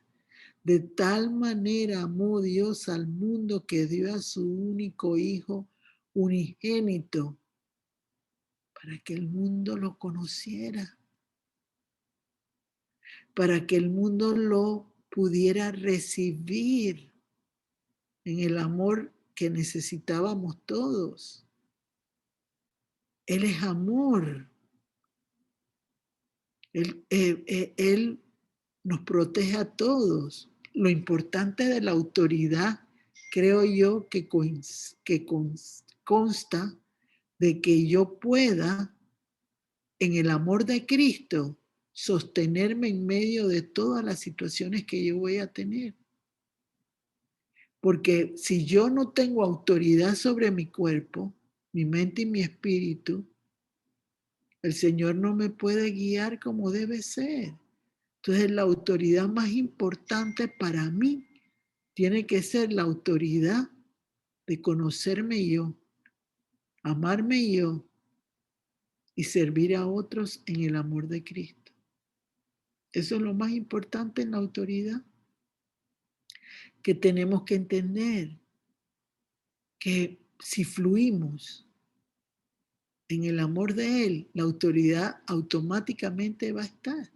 De tal manera amó Dios al mundo que dio a su único Hijo unigénito para que el mundo lo conociera, para que el mundo lo pudiera recibir en el amor que necesitábamos todos. Él es amor. Él nos protege a todos. Lo importante de la autoridad, creo yo, que consta de que yo pueda, en el amor de Cristo, sostenerme en medio de todas las situaciones que yo voy a tener. Porque si yo no tengo autoridad sobre mi cuerpo, mi mente y mi espíritu, el Señor no me puede guiar como debe ser. Entonces la autoridad más importante para mí tiene que ser la autoridad de conocerme yo, amarme yo y servir a otros en el amor de Cristo. Eso es lo más importante en la autoridad, que tenemos que entender que si fluimos en el amor de Él, la autoridad automáticamente va a estar.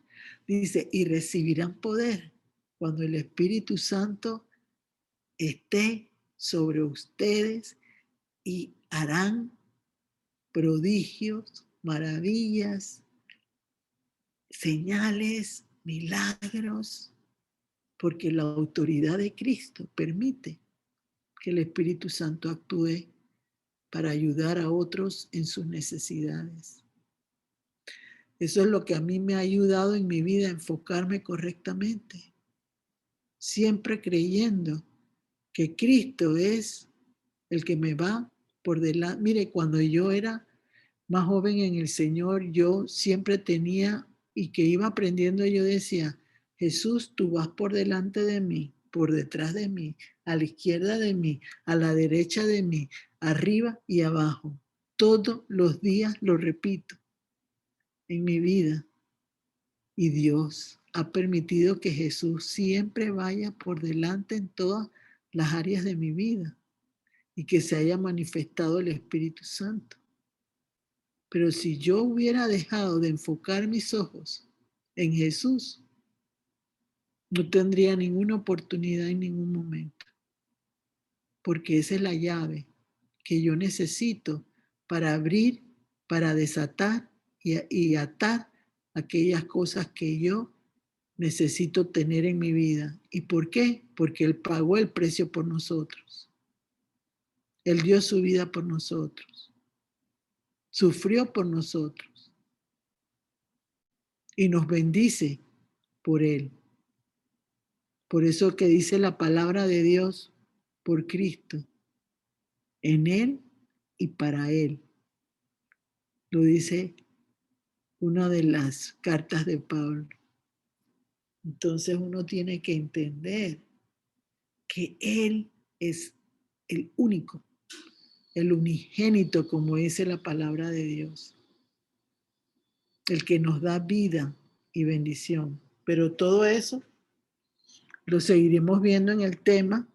Dice, y recibirán poder cuando el Espíritu Santo esté sobre ustedes y harán prodigios, maravillas, señales, milagros, porque la autoridad de Cristo permite que el Espíritu Santo actúe para ayudar a otros en sus necesidades. Eso es lo que a mí me ha ayudado en mi vida a enfocarme correctamente. Siempre creyendo que Cristo es el que me va por delante. Mire, cuando yo era más joven en el Señor, yo siempre tenía y que iba aprendiendo, yo decía, Jesús, tú vas por delante de mí, por detrás de mí, a la izquierda de mí, a la derecha de mí, arriba y abajo. Todos los días lo repito en mi vida. Y Dios ha permitido que Jesús siempre vaya por delante en todas las áreas de mi vida y que se haya manifestado el Espíritu Santo. Pero si yo hubiera dejado de enfocar mis ojos en Jesús, no tendría ninguna oportunidad en ningún momento, porque esa es la llave que yo necesito para abrir, para desatar y atar aquellas cosas que yo necesito tener en mi vida. ¿Y por qué? Porque Él pagó el precio por nosotros. Él dio su vida por nosotros. Sufrió por nosotros. Y nos bendice por Él. Por eso que dice la palabra de Dios, por Cristo, en Él y para Él. Lo dice una de las cartas de Pablo. Entonces uno tiene que entender que Él es el único, el unigénito, como dice la palabra de Dios, el que nos da vida y bendición. Pero todo eso lo seguiremos viendo en el tema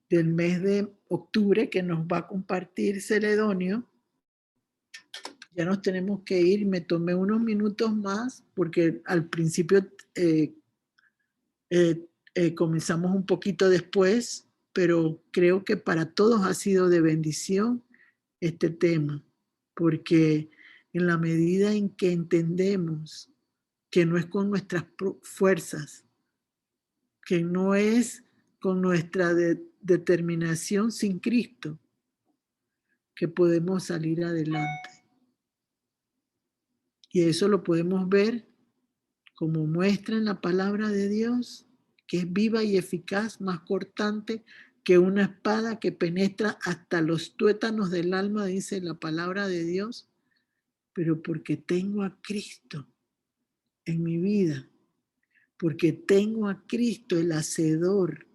del mes de octubre que nos va a compartir Celedonio. Ya nos tenemos que ir. Me tomé unos minutos más porque al principio comenzamos un poquito después, pero creo que para todos ha sido de bendición este tema, porque en la medida en que entendemos que no es con nuestras fuerzas, que no es con nuestra determinación sin Cristo, que podemos salir adelante. Y eso lo podemos ver como muestra en la palabra de Dios, que es viva y eficaz, más cortante que una espada que penetra hasta los tuétanos del alma, dice la palabra de Dios, pero porque tengo a Cristo en mi vida, porque tengo a Cristo, el hacedor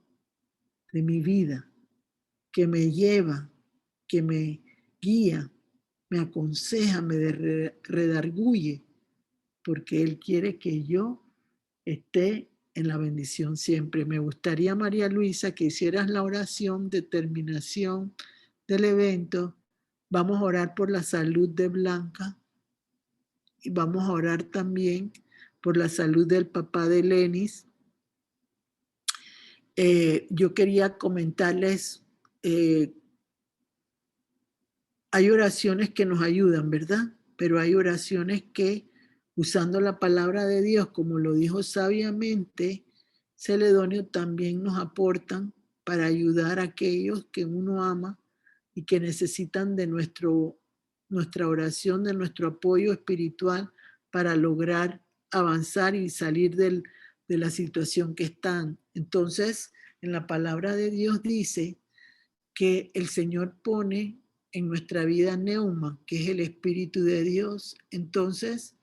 de mi vida, que me lleva, que me guía, me aconseja, me redarguye, porque Él quiere que yo esté en la bendición siempre. Me gustaría, María Luisa, que hicieras la oración de terminación del evento. Vamos a orar por la salud de Blanca y vamos a orar también por la salud del papá de Lenis. Yo quería comentarles, hay oraciones que nos ayudan, ¿verdad? Pero hay oraciones que, usando la palabra de Dios, como lo dijo sabiamente Celedonio, también nos aportan para ayudar a aquellos que uno ama y que necesitan de nuestra oración, de nuestro apoyo espiritual para lograr avanzar y salir de la situación que están. Entonces, en la palabra de Dios dice que el Señor pone en nuestra vida neuma, que es el Espíritu de Dios. Entonces,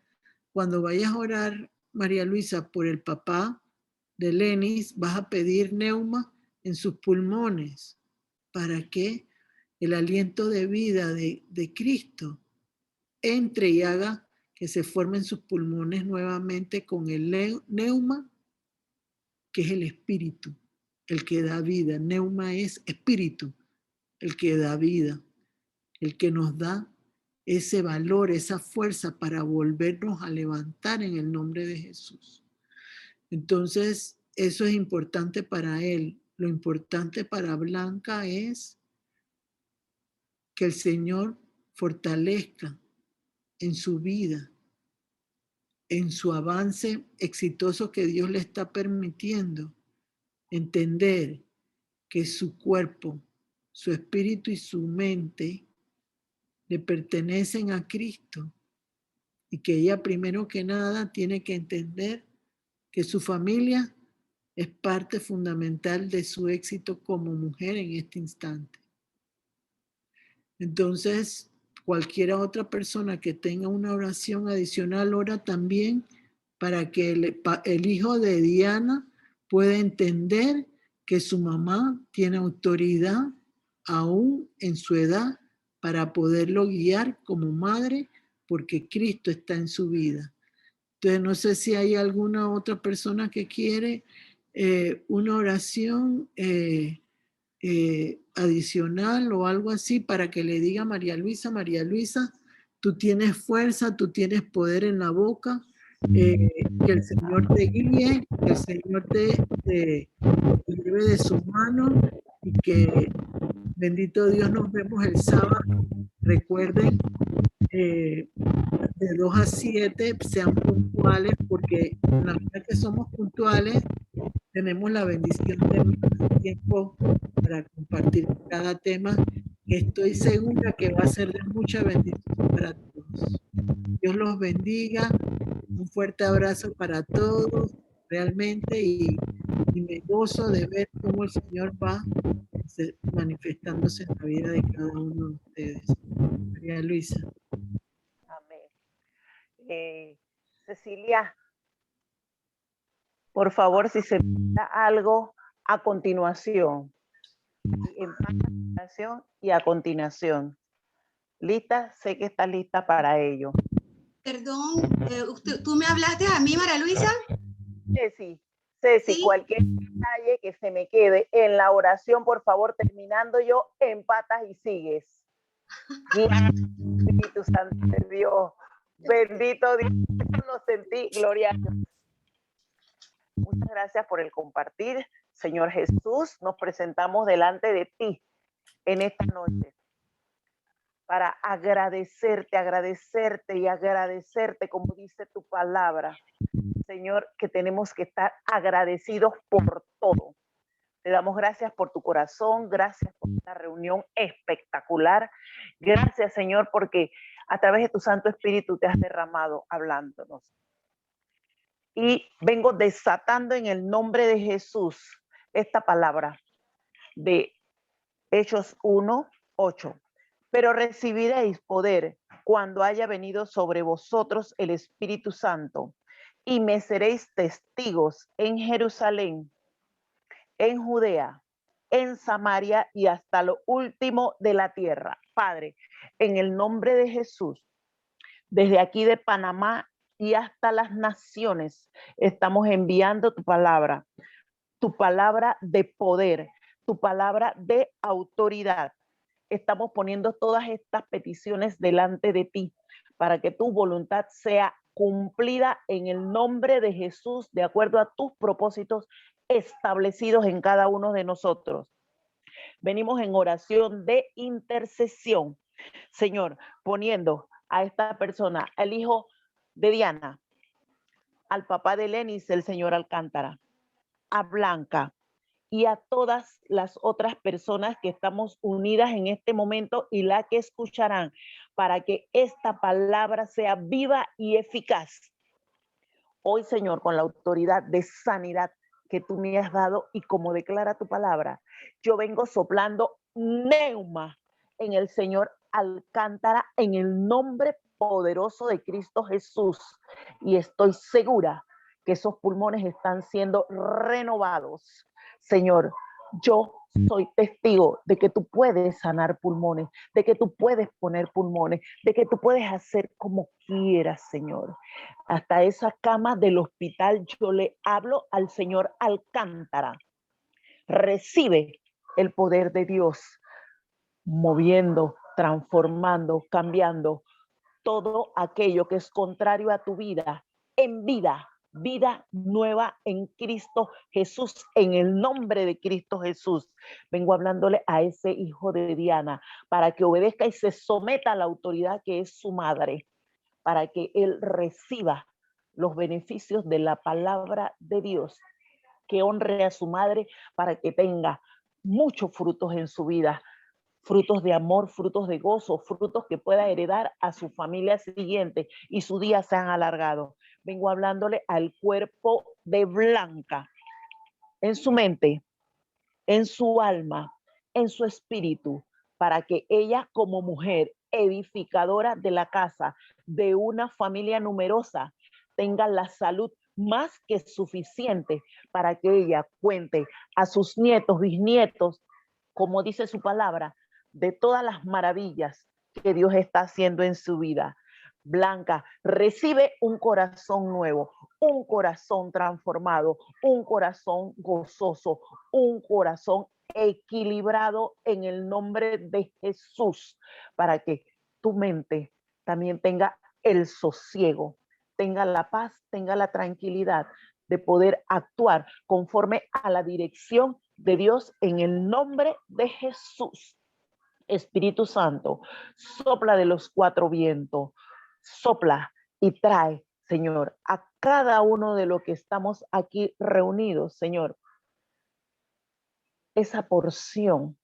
cuando vayas a orar, María Luisa, por el papá de Lenis, vas a pedir neuma en sus pulmones para que el aliento de vida de Cristo entre y haga que se formen sus pulmones nuevamente con el neuma, que es el espíritu, el que da vida. Neuma es espíritu, el que da vida, el que nos da ese valor, esa fuerza para volvernos a levantar en el nombre de Jesús. Entonces, eso es importante para él. Lo importante para Blanca es que el Señor fortalezca en su vida, en su avance exitoso que Dios le está permitiendo, entender que su cuerpo, su espíritu y su mente le pertenecen a Cristo y que ella primero que nada tiene que entender que su familia es parte fundamental de su éxito como mujer en este instante. Entonces, cualquier otra persona que tenga una oración adicional, ora también para que el hijo de Diana pueda entender que su mamá tiene autoridad aún en su edad para poderlo guiar como madre, porque Cristo está en su vida. Entonces, no sé si hay alguna otra persona que quiere una oración adicional o algo así para que le diga a María Luisa, tú tienes fuerza, tú tienes poder en la boca, que el Señor te guíe, que el Señor te lleve de su mano y que, bendito Dios, nos vemos el sábado. Recuerden, de 2 a 7 sean puntuales, porque en la medida que somos puntuales tenemos la bendición de más tiempo para compartir cada tema, que estoy segura que va a ser de mucha bendición para todos. Dios los bendiga, un fuerte abrazo para todos realmente, y me gozo de ver cómo el Señor va manifestándose en la vida de cada uno de ustedes. María Luisa. Amén. Cecilia, por favor, si se da algo a continuación. Y a continuación. ¿Lista? Sé que está lista para ello. Perdón, ¿tú me hablaste a mí, María Luisa? Ceci, ¿Sí? cualquier detalle que se me quede en la oración, por favor, terminando yo, empatas y sigues. Espíritu Santo de Dios, bendito Dios, lo sentí, gloria a Dios. Muchas gracias por el compartir. Señor Jesús, nos presentamos delante de ti en esta noche para agradecerte y agradecerte, como dice tu palabra, Señor, que tenemos que estar agradecidos por todo. Te damos gracias por tu corazón, gracias por esta reunión espectacular. Gracias, Señor, porque a través de tu Santo Espíritu te has derramado hablándonos. Y vengo desatando en el nombre de Jesús esta palabra de Hechos 1:8. Pero recibiréis poder cuando haya venido sobre vosotros el Espíritu Santo, y me seréis testigos en Jerusalén, en Judea, en Samaria y hasta lo último de la tierra. Padre, en el nombre de Jesús, desde aquí de Panamá y hasta las naciones, estamos enviando tu palabra de poder, tu palabra de autoridad. Estamos poniendo todas estas peticiones delante de ti para que tu voluntad sea cumplida en el nombre de Jesús, de acuerdo a tus propósitos establecidos en cada uno de nosotros. Venimos en oración de intercesión, Señor, poniendo a esta persona, al hijo de Diana, al papá de Lenis, el señor Alcántara, a Blanca y a todas las otras personas que estamos unidas en este momento y la que escucharán, para que esta palabra sea viva y eficaz. Hoy, Señor, con la autoridad de sanidad que tú me has dado y como declara tu palabra, yo vengo soplando neuma en el señor Alcántara en el nombre poderoso de Cristo Jesús, y estoy segura que esos pulmones están siendo renovados. Señor, yo soy testigo de que tú puedes sanar pulmones, de que tú puedes poner pulmones, de que tú puedes hacer como quieras, Señor. Hasta esa cama del hospital yo le hablo al señor Alcántara. Recibe el poder de Dios, moviendo, transformando, cambiando todo aquello que es contrario a tu vida en vida nueva en Cristo Jesús, en el nombre de Cristo Jesús. Vengo hablándole a ese hijo de Diana para que obedezca y se someta a la autoridad que es su madre, para que él reciba los beneficios de la palabra de Dios, que honre a su madre para que tenga muchos frutos en su vida. frutos de amor, frutos de gozo, frutos que pueda heredar a su familia siguiente y sus días sean alargados. Vengo hablándole al cuerpo de Blanca, en su mente, en su alma, en su espíritu, para que ella como mujer edificadora de la casa, de una familia numerosa, tenga la salud más que suficiente para que ella cuente a sus nietos, bisnietos, como dice su palabra, de todas las maravillas que Dios está haciendo en su vida. Blanca, recibe un corazón nuevo, un corazón transformado, un corazón gozoso, un corazón equilibrado en el nombre de Jesús, para que tu mente también tenga el sosiego, tenga la paz, tenga la tranquilidad de poder actuar conforme a la dirección de Dios en el nombre de Jesús. Espíritu Santo, sopla de los cuatro vientos, sopla y trae, Señor, a cada uno de los que estamos aquí reunidos, Señor, esa porción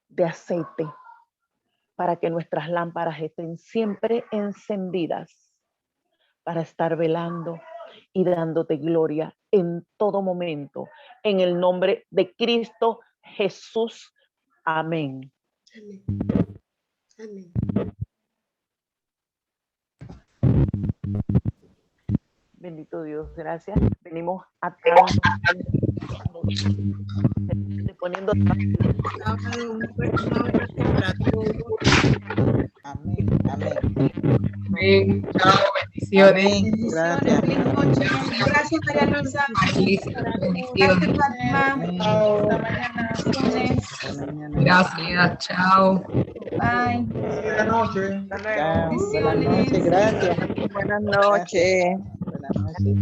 de aceite para que nuestras lámparas estén siempre encendidas, para estar velando y dándote gloria en todo momento, en el nombre de Cristo Jesús. Amén. Amén. Amén. Bendito Dios, gracias. Venimos poniendo Amén, amén. Amén. Chao, bendiciones. Amén. Gracias. Feliz noche. Gracias, María Luisa. Bendiciones. Gracias, Fátima. Amén. Hasta mañana. Lunes. Hasta mañana. Gracias, chao. Bye. Buenas noches. Chao. Buenas Bendiciones. noches. Gracias. Buenas noches. Buenas noches.